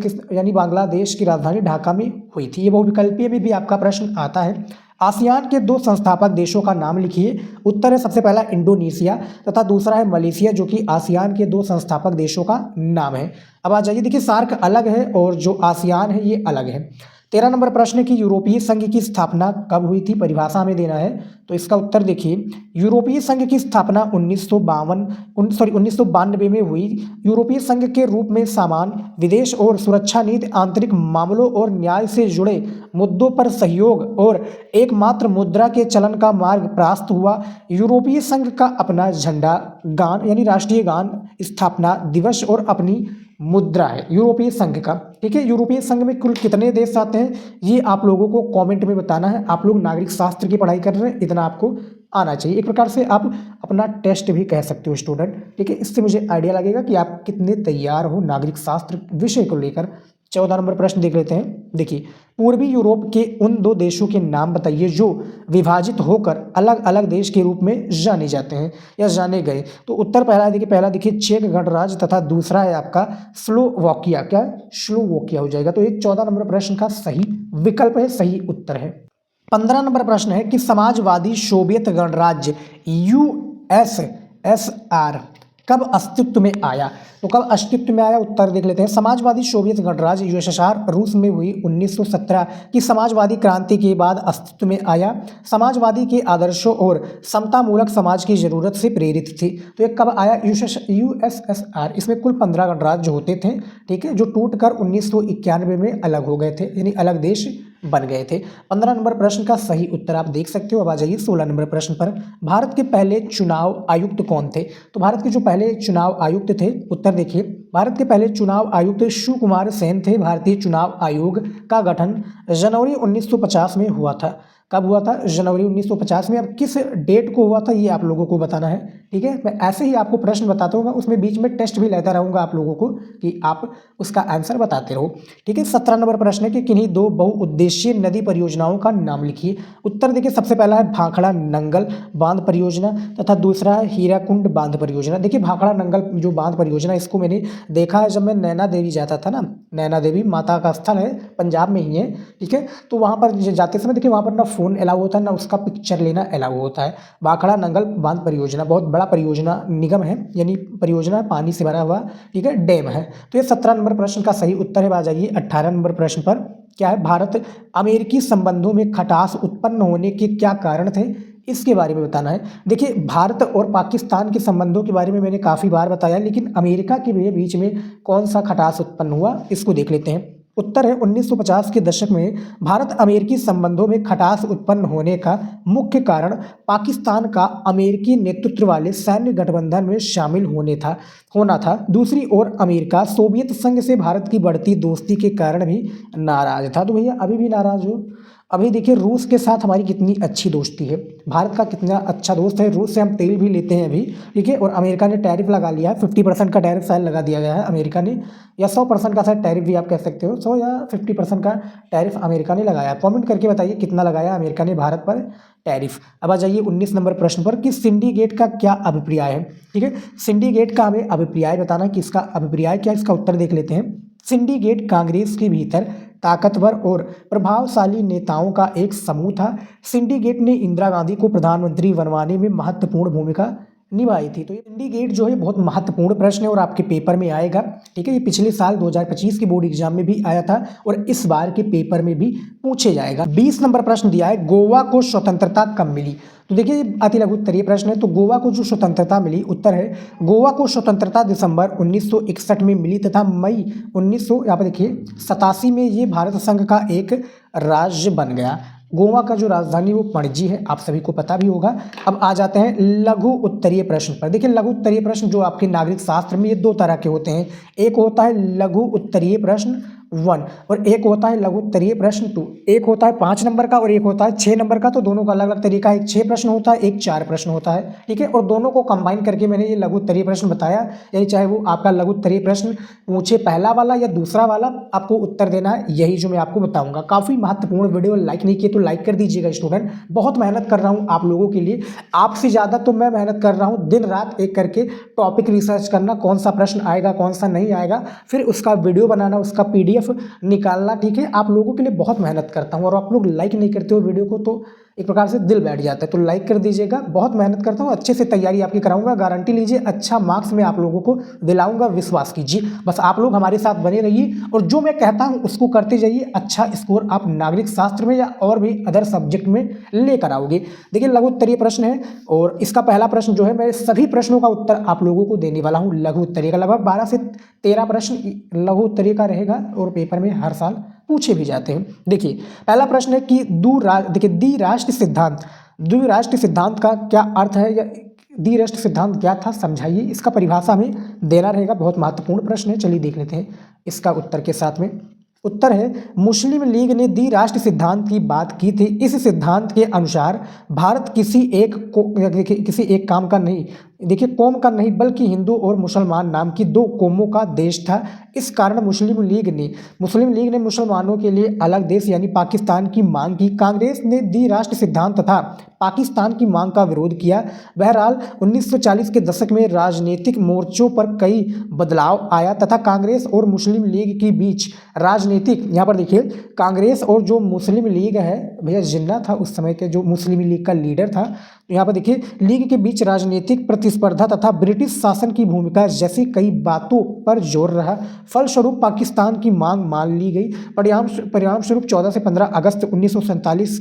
की राजधानी ढाका में हुई थी। ये बहुविकल्पीय में भी आपका प्रश्न आता है। आसियान के 2 संस्थापक देशों का नाम लिखिए। उत्तर है सबसे पहला इंडोनेशिया तथा दूसरा है मलेशिया, जो कि आसियान के 2 संस्थापक देशों का नाम है। अब आ जाइए, देखिए सार्क अलग है और जो आसियान है ये अलग है। 13 नंबर प्रश्न है कि यूरोपीय संघ की स्थापना कब हुई थी? परिभाषा हमें देना है। तो इसका उत्तर देखिए, यूरोपीय संघ की स्थापना 1992 में हुई। यूरोपीय संघ के रूप में सामान्य विदेश और सुरक्षा नीति, आंतरिक मामलों और न्याय से जुड़े मुद्दों पर सहयोग और एकमात्र मुद्रा के चलन का मार्ग प्रशस्त हुआ। यूरोपीय संघ का अपना झंडा, गान यानी राष्ट्रीय गान, स्थापना दिवस और अपनी मुद्रा है यूरोपीय संघ का। ठीक है, यूरोपीय संघ में कुल कितने देश आते हैं ये आप लोगों को कमेंट में बताना है। आप लोग नागरिक शास्त्र की पढ़ाई कर रहे हैं, इतना आपको आना चाहिए। एक प्रकार से आप अपना टेस्ट भी कह सकते हो स्टूडेंट। ठीक है, इससे मुझे आइडिया लगेगा कि आप कितने तैयार हो नागरिक शास्त्र विषय को लेकर। 14 नंबर प्रश्न देख लेते हैं। देखिए, पूर्वी यूरोप के उन 2 देशों के नाम बताइए जो विभाजित होकर अलग अलग देश के रूप में जाने जाते हैं या जाने गए। तो उत्तर पहला देखिए चेक गणराज्य तथा दूसरा है आपका स्लोवाकिया। क्या? स्लोवाकिया हो जाएगा। तो ये 14 नंबर प्रश्न का सही विकल्प है, सही उत्तर है। 15 नंबर प्रश्न है कि समाजवादी सोवियत गणराज्य USSR कब अस्तित्व में आया? तो कब अस्तित्व में आया, उत्तर देख लेते हैं। समाजवादी सोवियत गणराज्य USSR रूस में हुई 1917 की समाजवादी क्रांति के बाद अस्तित्व में आया। समाजवादी के आदर्शों और समतामूलक समाज की जरूरत से प्रेरित थी। तो ये कब आया? USSR। इसमें कुल 15 गणराज्य होते थे। ठीक है, जो टूटकर 1991 में अलग हो गए थे, यानी अलग देश बन गए थे। 15 नंबर प्रश्न का सही उत्तर आप देख सकते हो। अब आ जाइए 16 नंबर प्रश्न पर। भारत के पहले चुनाव आयुक्त कौन थे? तो भारत के जो पहले चुनाव आयुक्त थे, उत्तर देखिए, भारत के पहले चुनाव आयुक्त शिवकुमार सेन थे। भारतीय चुनाव आयोग का गठन जनवरी 1950 में हुआ था। कब हुआ था? जनवरी 1950 में। अब किस डेट को हुआ था ये आप लोगों को बताना है। ठीक है, मैं ऐसे ही आपको प्रश्न बताता हूँ, उसमें बीच में टेस्ट भी लेता रहूँगा आप लोगों को कि आप उसका आंसर बताते रहो। ठीक है, 17 नंबर प्रश्न है कि किन्हीं 2 बहुउद्देशीय नदी परियोजनाओं का नाम लिखिए। उत्तर देखिए, सबसे पहला है भाखड़ा नंगल बांध परियोजना तथा दूसरा है हीराकुंड बांध परियोजना। देखिए, भाखड़ा नंगल जो बांध परियोजना, इसको मैंने देखा है जब मैं नैना देवी जाता था ना। नैना देवी माता का स्थल है, पंजाब में ही है। ठीक है, तो वहाँ पर जाते समय देखिए, वहाँ पर ना फ़ोन अलाउ होता है ना उसका पिक्चर लेना अलाउ होता है। भाखड़ा नंगल बांध परियोजना बहुत बड़ा परियोजना निगम है, यानी परियोजना पानी से भरा हुआ, ठीक है, डैम है। तो ये 17 नंबर प्रश्न का सही उत्तर है। आ जाइए 18 नंबर प्रश्न पर। क्या है? भारत अमेरिकी संबंधों में खटास उत्पन्न होने के क्या कारण थे, इसके बारे में बताना है। देखिए, भारत और पाकिस्तान के संबंधों के बारे में मैंने काफ़ी बार बताया, लेकिन अमेरिका के बीच में कौन सा खटास उत्पन्न हुआ इसको देख लेते हैं। उत्तर है 1950 के दशक में भारत अमेरिकी संबंधों में खटास उत्पन्न होने का मुख्य कारण पाकिस्तान का अमेरिकी नेतृत्व वाले सैन्य गठबंधन में शामिल होना था। दूसरी ओर अमेरिका सोवियत संघ से भारत की बढ़ती दोस्ती के कारण भी नाराज था। तो भैया अभी भी नाराज हो? अभी देखिए, रूस के साथ हमारी कितनी अच्छी दोस्ती है, भारत का कितना अच्छा दोस्त है। रूस से हम तेल भी लेते हैं अभी। ठीक है, और अमेरिका ने टैरिफ लगा लिया है, 50% का टैरिफ शायद लगा दिया गया है अमेरिका ने, या 100% का शायद टैरिफ भी आप कह सकते हो। 100 या 50% का टैरिफ अमेरिका ने लगाया। कमेंट करके बताइए कितना लगाया अमेरिका ने भारत पर टैरिफ। अब आ जाइए 19 नंबर प्रश्न पर कि सिंडिकेट का क्या अभिप्राय है। ठीक है, सिंडिकेट का हमें अभिप्राय बताना कि इसका अभिप्राय क्या, इसका उत्तर देख लेते हैं। सिंडिकेट कांग्रेस के भीतर ताकतवर और प्रभावशाली नेताओं का एक समूह था। सिंडिकेट ने इंदिरा गांधी को प्रधानमंत्री बनवाने में महत्वपूर्ण भूमिका निभाई थी। तो ये सिंडिकेट जो है बहुत महत्वपूर्ण प्रश्न है और आपके पेपर में आएगा। ठीक है, ये पिछले साल 2025 के बोर्ड एग्जाम में भी आया था और इस बार के पेपर में भी पूछे जाएगा। 20 नंबर प्रश्न दिया है, गोवा को स्वतंत्रता कब मिली? तो देखिए, अति लघु उत्तरीय प्रश्न है। तो गोवा को जो स्वतंत्रता मिली, उत्तर है गोवा को स्वतंत्रता दिसंबर 1961 में मिली तथा मई 1900 यहाँ पर देखिए 87 में ये भारत संघ का एक राज्य बन गया। गोवा का जो राजधानी वो पणजी है, आप सभी को पता भी होगा। अब आ जाते हैं लघु उत्तरीय प्रश्न पर। देखिए लघु उत्तरीय प्रश्न जो आपके नागरिक शास्त्र में ये दो तरह के होते हैं, एक होता है लघु उत्तरीय प्रश्न 1 और एक होता है लघु उत्तरीय प्रश्न 2। एक होता है 5 नंबर का और एक होता है 6 नंबर का, तो दोनों का अलग अलग तरीका है। एक 6 प्रश्न होता है, एक 4 प्रश्न होता है, ठीक है। और दोनों को कंबाइन करके मैंने ये लघु उत्तरीय प्रश्न बताया, यानी चाहे वो आपका लघु उत्तरीय प्रश्न पूछे पहला वाला या दूसरा वाला, आपको उत्तर देना है, यही जो मैं आपको बताऊंगा। काफ़ी महत्वपूर्ण वीडियो, लाइक नहीं किए तो लाइक कर दीजिएगा स्टूडेंट। बहुत मेहनत कर रहा हूँ आप लोगों के लिए, आपसे ज़्यादा तो मैं मेहनत कर रहा हूँ, दिन रात एक करके टॉपिक रिसर्च करना, कौन सा प्रश्न आएगा कौन सा नहीं आएगा, फिर उसका वीडियो बनाना, उसका PDF निकालना, ठीक है। आप लोगों के लिए बहुत मेहनत करता हूँ और आप लोग लाइक नहीं करते हो वीडियो को तो एक प्रकार से दिल बैठ जाता है, तो लाइक कर दीजिएगा। बहुत मेहनत करता हूँ, अच्छे से तैयारी आपकी कराऊंगा, गारंटी लीजिए अच्छा मार्क्स मैं आप लोगों को दिलाऊंगा, विश्वास कीजिए। बस आप लोग हमारे साथ बने रहिए और जो मैं कहता हूँ उसको करते जाइए, अच्छा स्कोर आप नागरिक शास्त्र में या और भी अदर सब्जेक्ट में लेकर आओगे। देखिए लघु उत्तरीय प्रश्न है और इसका पहला प्रश्न जो है, मैं सभी प्रश्नों का उत्तर आप लोगों को देने वाला हूँ। लघु उत्तरीय का लगभग 12 से 13 प्रश्न लघु उत्तरीय का रहेगा और पेपर में हर साल पूछे भी जाते हैं। देखिए पहला प्रश्न है कि द्विराष्ट्र सिद्धांत, द्विराष्ट्र सिद्धांत का क्या अर्थ है या द्विराष्ट्र सिद्धांत क्या था, समझाइए। इसका परिभाषा हमें देना रहेगा, बहुत महत्वपूर्ण प्रश्न है। चलिए देख लेते हैं इसका उत्तर के साथ में। उत्तर है मुस्लिम लीग ने द्विराष्ट्र सिद्धांत की बात की थी। इस सिद्धांत के अनुसार भारत किसी एक काम का नहीं, देखिए कौम का नहीं, बल्कि हिंदू और मुसलमान नाम की दो कौमों का देश था। इस कारण मुस्लिम लीग ने मुसलमानों के लिए अलग देश यानी पाकिस्तान की मांग की। कांग्रेस ने द्विराष्ट्र सिद्धांत तथा पाकिस्तान की मांग का विरोध किया। बहरहाल 1940 के दशक में राजनीतिक मोर्चों पर कई बदलाव आया तथा कांग्रेस और मुस्लिम लीग के बीच राजनीतिक, यहाँ पर देखिए कांग्रेस और जो मुस्लिम लीग है, भैया जिन्ना था उस समय के जो मुस्लिम लीग का लीडर था, यहाँ पर देखिए लीग के बीच राजनीतिक प्रतिस्पर्धा तथा ब्रिटिश शासन की भूमिका जैसी कई बातों पर जोर रहा। फलस्वरूप पाकिस्तान की मांग मान ली गई। परिणाम स्वरूप 14 से 15 अगस्त 1947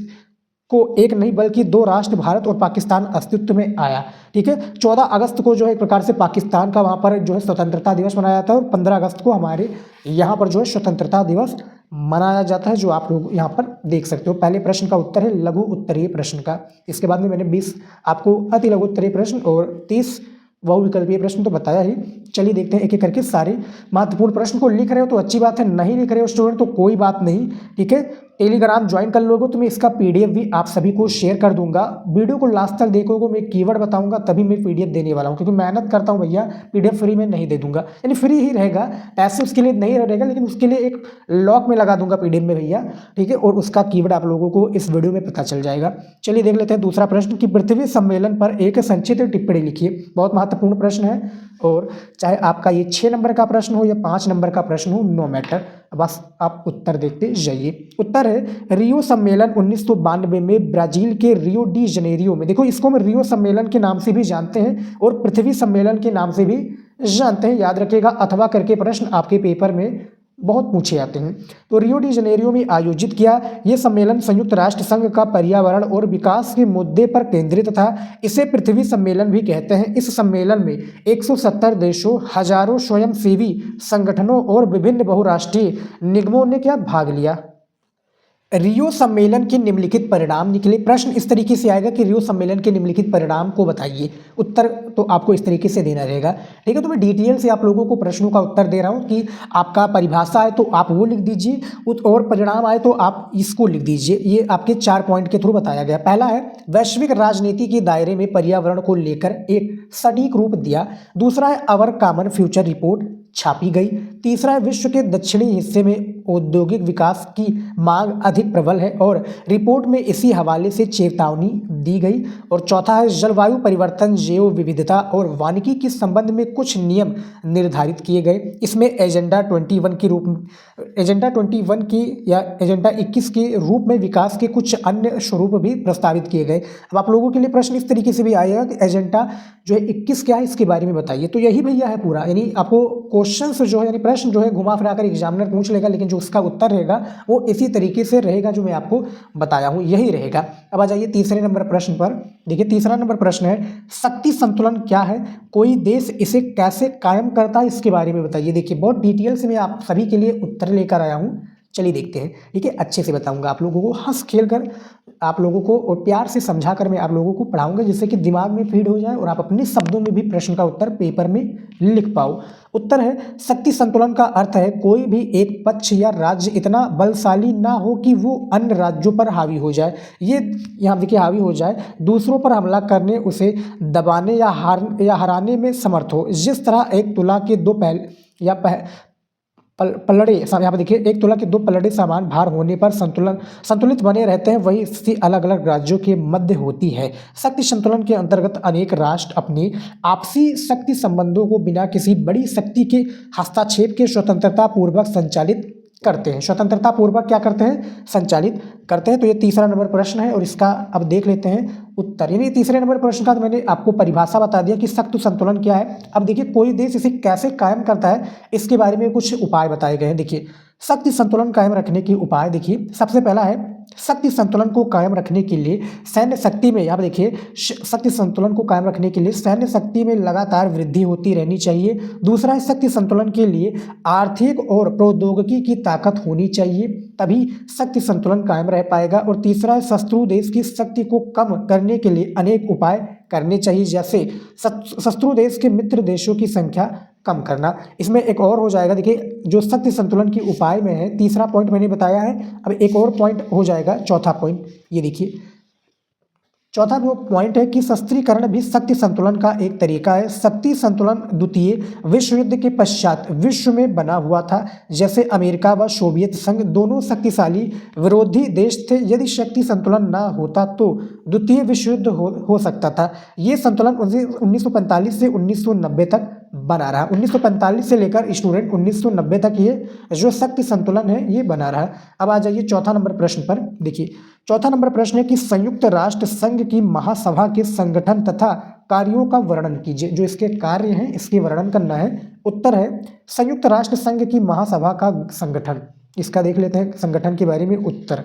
को एक नहीं बल्कि दो राष्ट्र भारत और पाकिस्तान अस्तित्व में आया, ठीक है। 14 अगस्त को जो है एक प्रकार से पाकिस्तान का वहाँ पर जो है स्वतंत्रता दिवस मनाया जाता है और 15 अगस्त को हमारे यहाँ पर जो है स्वतंत्रता दिवस मनाया जाता है, जो आप लोग यहाँ पर देख सकते हो। पहले प्रश्न का उत्तर है लघु उत्तरीय प्रश्न का। इसके बाद में मैंने 20 आपको अति लघु उत्तरीय प्रश्न और 30 बहुविकल्पीय प्रश्न तो बताया ही। चलिए देखते हैं एक एक करके सारे महत्वपूर्ण प्रश्न को। लिख रहे हो तो अच्छी बात है, नहीं लिख रहे हो स्टूडेंट तो कोई बात नहीं, ठीक है। टेलीग्राम ज्वाइन कर लोगे तो मैं इसका PDF भी आप सभी को शेयर कर दूंगा। वीडियो को लास्ट तक देखोगे, मैं कीवर्ड बताऊंगा तभी मैं PDF देने वाला हूं, क्योंकि मेहनत करता हूं भैया, PDF फ्री में नहीं दे दूंगा, यानी फ्री ही रहेगा, पैसे उसके लिए नहीं रहेगा, लेकिन उसके लिए एक लॉक में लगा दूंगा PDF में भैया, ठीक है। और उसका कीवर्ड आप लोगों को इस वीडियो में पता चल जाएगा। चलिए देख लेते हैं दूसरा प्रश्न कि पृथ्वी सम्मेलन पर एक संक्षिप्त टिप्पणी लिखिए। बहुत महत्वपूर्ण प्रश्न है और चाहे आपका ये 6 नंबर का प्रश्न हो या 5 नंबर का प्रश्न हो, नो मैटर, बस आप उत्तर देखते जाइए। उत्तर है रियो सम्मेलन 1992 में ब्राजील के रियो डी जनेरियो में। देखो इसको हम रियो सम्मेलन के नाम से भी जानते हैं और पृथ्वी सम्मेलन के नाम से भी जानते हैं, याद रखिएगा। अथवा करके प्रश्न आपके पेपर में बहुत पूछे जाते हैं। तो रियो डी जनेरियो में आयोजित किया। यह सम्मेलन संयुक्त राष्ट्र संघ का पर्यावरण और विकास के मुद्दे पर केंद्रित था। इसे पृथ्वी सम्मेलन भी कहते हैं। इस सम्मेलन में 170 देशों, हजारों स्वयंसेवी संगठनों और विभिन्न बहुराष्ट्रीय निगमों ने क्या भाग लिया। रियो सम्मेलन के निम्नलिखित परिणाम निकले। प्रश्न इस तरीके से आएगा कि रियो सम्मेलन के निम्नलिखित परिणाम को बताइए। उत्तर तो आपको इस तरीके से देना रहेगा, ठीक है। तो मैं डिटेल से आप लोगों को प्रश्नों का उत्तर दे रहा हूं कि आपका परिभाषा है तो आप वो लिख दीजिए और परिणाम आए तो आप इसको लिख दीजिए। ये आपके 4 पॉइंट के थ्रू बताया गया। पहला है वैश्विक राजनीति के दायरे में पर्यावरण को लेकर एक सटीक रूप दिया। दूसरा है अवर कॉमन फ्यूचर रिपोर्ट छापी गई। तीसरा है विश्व के दक्षिणी हिस्से में औद्योगिक विकास की मांग अधिक प्रबल है और रिपोर्ट में इसी हवाले से चेतावनी दी गई। और चौथा है जलवायु परिवर्तन, जैव विविधता और वानिकी के संबंध में कुछ नियम निर्धारित किए गए। इसमें एजेंडा 21 की या एजेंडा 21 के रूप में विकास के कुछ अन्य स्वरूप भी प्रस्तावित किए गए। अब आप लोगों के लिए प्रश्न इस तरीके से भी आएगा कि एजेंडा जो है 21 क्या है, इसके बारे में बताइए। तो यही भैया है पूरा, यानी आपको क्वेश्चंस जो है यानी प्रश्न जो है घुमा फिरा कर एग्जामिनर पूछ लेगा, लेकिन जो उसका उत्तर रहेगा वो इसी तरीके से रहेगा जो मैं आपको बताया हूँ, यही रहेगा। अब आ जाइए तीसरे नंबर प्रश्न पर। देखिए तीसरा नंबर प्रश्न है शक्ति संतुलन क्या है, कोई देश इसे कैसे कायम करता है, इसके बारे में बताइए। देखिए बहुत डिटेल से मैं आप सभी के लिए उत्तर लेकर आया हूँ, चलिए देखते हैं, ठीक है। अच्छे से बताऊंगा आप लोगों को, हंस खेल कर आप लोगों को और प्यार से समझा कर मैं आप लोगों को पढ़ाऊंगा, जिससे कि दिमाग में फीड हो जाए और आप अपने शब्दों में भी प्रश्न का उत्तर पेपर में लिख पाओ। उत्तर है शक्ति संतुलन का अर्थ है कोई भी एक पक्ष या राज्य इतना बलशाली ना हो कि वो अन्य राज्यों पर हावी हो जाए। ये यहाँ देखिए, हावी हो जाए, दूसरों पर हमला करने, उसे दबाने या हराने में समर्थ हो। जिस तरह एक तुला के दो पलड़े, यहाँ पर देखिए, एक तुला के दो पलड़े समान भार होने पर संतुलित बने रहते हैं, वही स्थिति अलग अलग राज्यों के मध्य होती है। शक्ति संतुलन के अंतर्गत अनेक राष्ट्र अपनी आपसी शक्ति संबंधों को बिना किसी बड़ी शक्ति के हस्तक्षेप के स्वतंत्रता पूर्वक संचालित करते हैं। स्वतंत्रता पूर्वक क्या करते हैं? संचालित करते हैं। तो ये तीसरा नंबर प्रश्न है और इसका अब देख लेते हैं उत्तर। यानी तीसरे नंबर प्रश्न का तो मैंने आपको परिभाषा बता दिया कि शक्ति संतुलन क्या है। अब देखिए, कोई देश इसे कैसे कायम करता है, इसके बारे में कुछ उपाय बताए गए हैं। देखिए, शक्ति संतुलन कायम रखने के उपाय देखिए, सबसे पहला है शक्ति संतुलन को कायम रखने के लिए सैन्य शक्ति में, यहाँ देखिए, शक्ति संतुलन को कायम रखने के लिए सैन्य शक्ति में लगातार वृद्धि होती रहनी चाहिए। दूसरा है शक्ति संतुलन के लिए आर्थिक और प्रौद्योगिकी की ताकत होनी चाहिए, तभी शक्ति संतुलन कायम रह पाएगा। और तीसरा है शत्रु देश की शक्ति को कम करने के लिए अनेक उपाय करने चाहिए, जैसे शत्रु देश के मित्र देशों की संख्या कम करना। इसमें एक और हो जाएगा, देखिए, जो शक्ति संतुलन की उपाय में है, तीसरा पॉइंट मैंने बताया है, अब एक और पॉइंट हो जाएगा, चौथा पॉइंट। ये देखिए, चौथा जो पॉइंट है कि शस्त्रीकरण भी शक्ति संतुलन का एक तरीका है। शक्ति संतुलन द्वितीय विश्व युद्ध के पश्चात विश्व में बना हुआ था। जैसे अमेरिका व सोवियत संघ दोनों शक्तिशाली विरोधी देश थे। यदि शक्ति संतुलन ना होता तो द्वितीय विश्व युद्ध हो सकता था। ये संतुलन 1945 से 1990 तक बना रहा। 1945 से लेकर स्टूडेंट 1990 तक ये जो शक्ति संतुलन है ये बना रहा। अब आ जाइए चौथा नंबर प्रश्न पर। देखिए, चौथा नंबर प्रश्न है कि संयुक्त राष्ट्र संघ की महासभा के संगठन तथा कार्यों का वर्णन कीजिए। जो इसके कार्य हैं इसके वर्णन करना है। उत्तर है संयुक्त राष्ट्र संघ की महासभा का संगठन। इसका देख लेते हैं संगठन के बारे में उत्तर।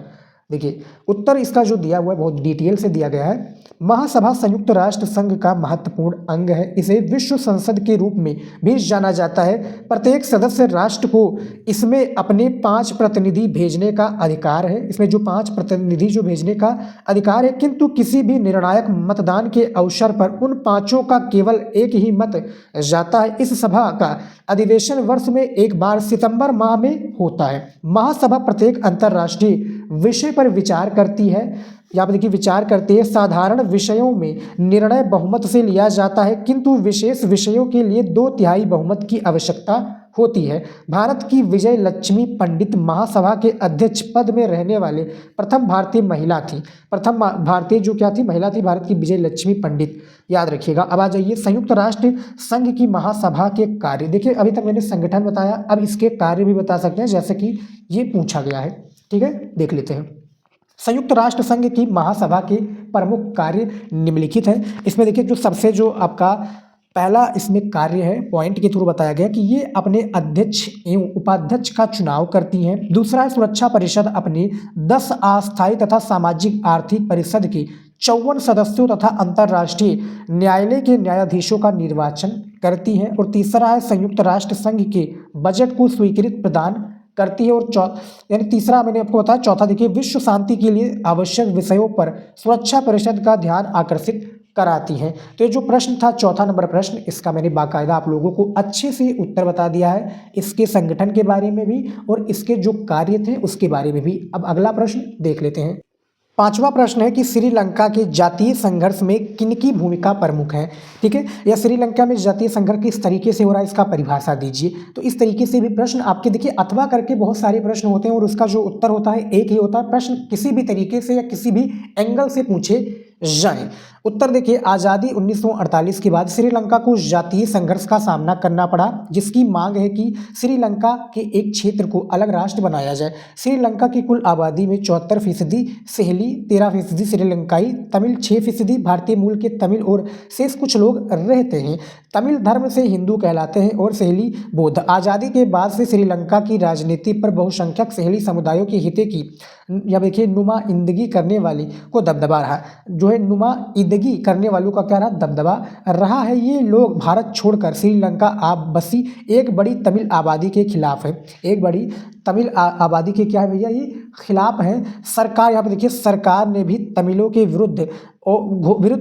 देखिए, उत्तर इसका जो दिया हुआ है बहुत डिटेल से दिया गया है। महासभा संयुक्त राष्ट्र संघ का महत्वपूर्ण अंग है। इसे विश्व संसद के रूप में भी जाना जाता है। प्रत्येक सदस्य राष्ट्र को इसमें अपने 5 प्रतिनिधि भेजने का अधिकार है। इसमें जो 5 प्रतिनिधि जो भेजने का अधिकार है, किंतु किसी भी निर्णायक मतदान के अवसर पर उन 5 का केवल एक ही मत जाता है। इस सभा का अधिवेशन वर्ष में एक बार सितंबर माह में होता है। महासभा प्रत्येक अंतर्राष्ट्रीय विषय पर विचार करती है। यहाँ पर देखिए, विचार करती है। साधारण विषयों में निर्णय बहुमत से लिया जाता है, किंतु विशेष विषयों के लिए 2/3 बहुमत की आवश्यकता होती है। भारत की विजय लक्ष्मी पंडित महासभा के अध्यक्ष पद में रहने वाले प्रथम भारतीय महिला थी। प्रथम भारतीय जो क्या थी? महिला थी, भारत की विजय लक्ष्मी पंडित, याद रखिएगा। अब आ जाइए संयुक्त राष्ट्र संघ की महासभा के कार्य। देखिए, अभी तक मैंने संगठन बताया, अब इसके कार्य भी बता सकते हैं, जैसे कि ये पूछा गया है। ठीक है, देख लेते हैं। संयुक्त राष्ट्र संघ की महासभा के प्रमुख कार्य निम्नलिखित है। इसमें देखिए, जो सबसे जो आपका पहला इसमें कार्य है, पॉइंट के थ्रू बताया गया कि ये अपने अध्यक्ष एवं उपाध्यक्ष का चुनाव करती हैं। दूसरा है सुरक्षा परिषद अपने 10 अस्थायी तथा सामाजिक आर्थिक परिषद के 54 सदस्यों तथा अंतर्राष्ट्रीय न्यायालय के न्यायाधीशों का निर्वाचन करती है। और तीसरा है संयुक्त राष्ट्र संघ के बजट को स्वीकृति प्रदान करती है। और यानी तीसरा मैंने आपको बताया। चौथा देखिए, विश्व शांति के लिए आवश्यक विषयों पर सुरक्षा परिषद का ध्यान आकर्षित कराती है। तो ये जो प्रश्न था चौथा नंबर प्रश्न, इसका मैंने बाकायदा आप लोगों को अच्छे से उत्तर बता दिया है, इसके संगठन के बारे में भी और इसके जो कार्य थे उसके बारे में भी। अब अगला प्रश्न देख लेते हैं। पांचवा प्रश्न है कि श्रीलंका के जातीय संघर्ष में किनकी भूमिका प्रमुख है। ठीक है, या श्रीलंका में जातीय संघर्ष किस तरीके से हो रहा है, इसका परिभाषा दीजिए। तो इस तरीके से भी प्रश्न आपके देखिए अथवा करके बहुत सारे प्रश्न होते हैं और उसका जो उत्तर होता है एक ही होता है। प्रश्न किसी भी तरीके से या किसी भी एंगल से पूछे जाएं। उत्तर देखिए, आज़ादी 1948 के बाद श्रीलंका को जातीय संघर्ष का सामना करना पड़ा, जिसकी मांग है कि श्रीलंका के एक क्षेत्र को अलग राष्ट्र बनाया जाए। श्रीलंका की कुल आबादी में 74% सहेली, 13% श्रीलंकाई, तमिल 6% भारतीय मूल के तमिल और शेष कुछ लोग रहते हैं। तमिल धर्म से हिंदू कहलाते हैं और सहेली बौद्ध। आज़ादी के बाद से श्रीलंका की राजनीति पर बहुसंख्यक सहेली समुदायों के हित की या देखिए नुमाइंदगी करने वाली को दबदबा रहा, जो है नुमाइंदगी करने वालों का क्या रहा, दबदबा रहा है। ये लोग भारत छोड़कर श्रीलंका आ बसी एक बड़ी तमिल आबादी के खिलाफ है, एक बड़ी तमिल आबादी के क्या है भैया, ये खिलाफ है। सरकार, यहाँ पे देखिए सरकार ने भी तमिलों के विरुद्ध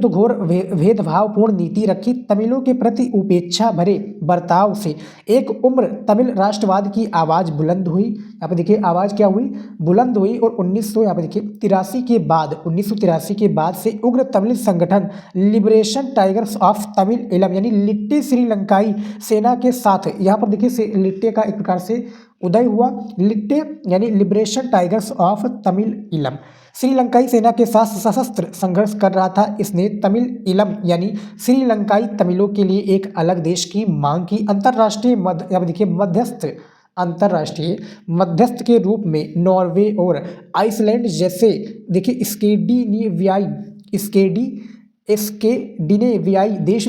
घोर भेदभावपूर्ण नीति रखी। तमिलों के प्रति उपेक्षा भरे बर्ताव से एक उम्र तमिल राष्ट्रवाद की आवाज़ बुलंद हुई। यहाँ पे देखिए आवाज़ क्या हुई, बुलंद हुई। और 1900 यहाँ पे देखिए 83 के बाद, 1983 के बाद से उग्र तमिल संगठन लिबरेशन टाइगर्स ऑफ तमिल इलम यानी लिट्टे श्रीलंकाई सेना के साथ, यहाँ पर देखिए लिट्टे का एक प्रकार से उदय हुआ। लिट्टे यानी लिबरेशन टाइगर्स ऑफ तमिल इलम श्रीलंकाई सेना के साथ सशस्त्र संघर्ष कर रहा था। इसने तमिल इलम यानी श्रीलंकाई तमिलों के लिए एक अलग देश की मांग की। अंतर्राष्ट्रीय मध्यस्थ के रूप में नॉर्वे और आइसलैंड जैसे देखिए स्कैंडिनेवियाई देश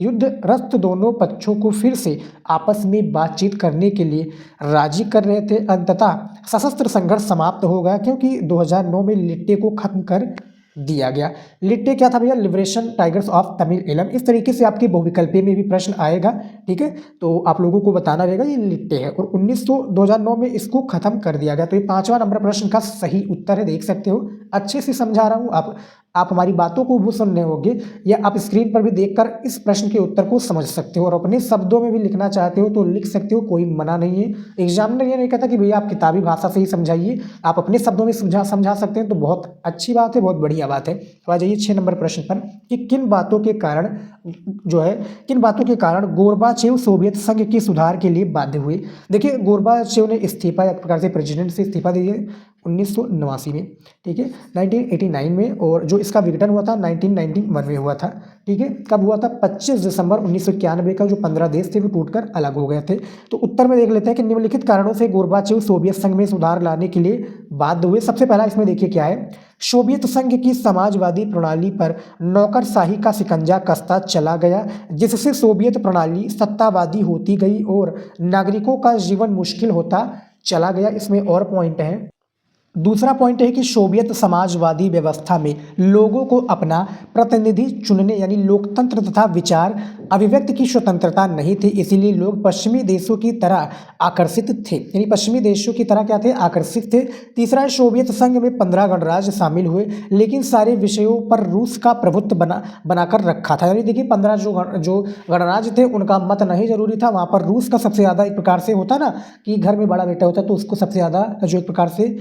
युद्धग्रस्त दोनों पक्षों को फिर से आपस में बातचीत करने के लिए राजी कर रहे थे। अंततः सशस्त्र संघर्ष समाप्त हो गया क्योंकि 2009 में लिट्टे को खत्म कर दिया गया। लिट्टे क्या था भैया, लिबरेशन टाइगर्स ऑफ तमिल इलम। इस तरीके से आपके बहुविकल्पीय में भी प्रश्न आएगा, ठीक है। तो आप लोगों को बताना रहेगा ये लिट्टे है और 2009 में इसको खत्म कर दिया गया। तो ये 5वां नंबर प्रश्न का सही उत्तर है, देख सकते हो। अच्छे से समझा रहा हूँ, आप हमारी बातों को भी सुन रहे होंगे या आप स्क्रीन पर भी देखकर इस प्रश्न के उत्तर को समझ सकते हो और अपने शब्दों में भी लिखना चाहते हो तो लिख सकते हो, कोई मना नहीं है। एग्जामिनर ये नहीं कहता कि भैया आप किताबी भाषा से ही समझाइए, आप अपने शब्दों में समझा सकते हैं तो बहुत अच्छी बात है, बहुत बढ़िया बात है। तो आ जाइए 6 नंबर प्रश्न पर कि किन बातों के कारण गोरबाचेव सोवियत संघ के सुधार के लिए बाध्य हुए। देखिए गोरबाचेव ने इस्तीफा, एक प्रकार से प्रेसिडेंट से इस्तीफा दिया 1989 में, ठीक है, 1989 में। और जो इसका विघटन हुआ था 1991 में हुआ था, ठीक है। कब हुआ था, 25 दिसंबर 1991 का। जो 15 देश थे वो टूटकर अलग हो गए थे। तो उत्तर में देख लेते हैं कि निम्नलिखित कारणों से गोरबाचेव सोवियत संघ में सुधार लाने के लिए बाध्य हुए। सबसे पहला इसमें देखिए क्या है, सोवियत संघ की समाजवादी प्रणाली पर नौकरशाही का शिकंजा कसता चला गया, जिससे सोवियत प्रणाली सत्तावादी होती गई और नागरिकों का जीवन मुश्किल होता चला गया। इसमें और पॉइंट है। दूसरा पॉइंट है कि सोवियत समाजवादी व्यवस्था में लोगों को अपना प्रतिनिधि चुनने यानी लोकतंत्र तथा विचार अभिव्यक्ति की स्वतंत्रता नहीं थी, इसीलिए लोग पश्चिमी देशों की तरह आकर्षित थे, यानी पश्चिमी देशों की तरह क्या थे, आकर्षित थे। तीसरा है सोवियत संघ में 15 गणराज्य शामिल हुए, लेकिन सारे विषयों पर रूस का प्रभुत्व बनाकर रखा था। यानी देखिए 15 जो गणराज्य थे उनका मत नहीं जरूरी था, वहाँ पर रूस का सबसे ज़्यादा एक प्रकार से होता ना कि घर में बड़ा बेटा होता है तो उसको सबसे ज़्यादा जो एक प्रकार से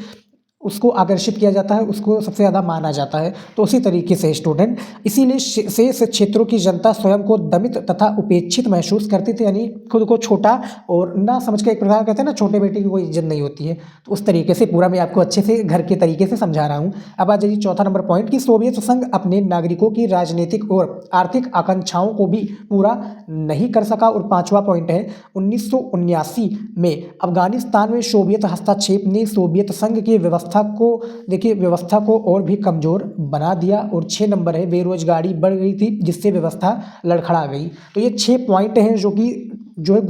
उसको आकर्षित किया जाता है, उसको सबसे ज़्यादा माना जाता है। तो उसी तरीके से स्टूडेंट, इसीलिए शेष क्षेत्रों की जनता स्वयं को दमित तथा उपेक्षित महसूस करती थी, यानी खुद को छोटा और ना समझ के, एक प्रकार कहते हैं ना छोटे बेटे की कोई इज्जत नहीं होती है। तो उस तरीके से पूरा मैं आपको अच्छे से घर के तरीके से समझा रहा हूँ। अब आ जाइए चौथा नंबर पॉइंट कि सोवियत संघ अपने नागरिकों की राजनीतिक और आर्थिक आकांक्षाओं को भी पूरा नहीं कर सका। और 5वां पॉइंट है 1979 में अफगानिस्तान में सोवियत हस्तक्षेप ने सोवियत संघ की व्यवस्था को और भी कमजोर बना दिया। और 6 नंबर है बेरोजगारी बढ़ गई थी जिससे व्यवस्था लड़खड़ा गई। तो ये 6 पॉइंट हैं जो है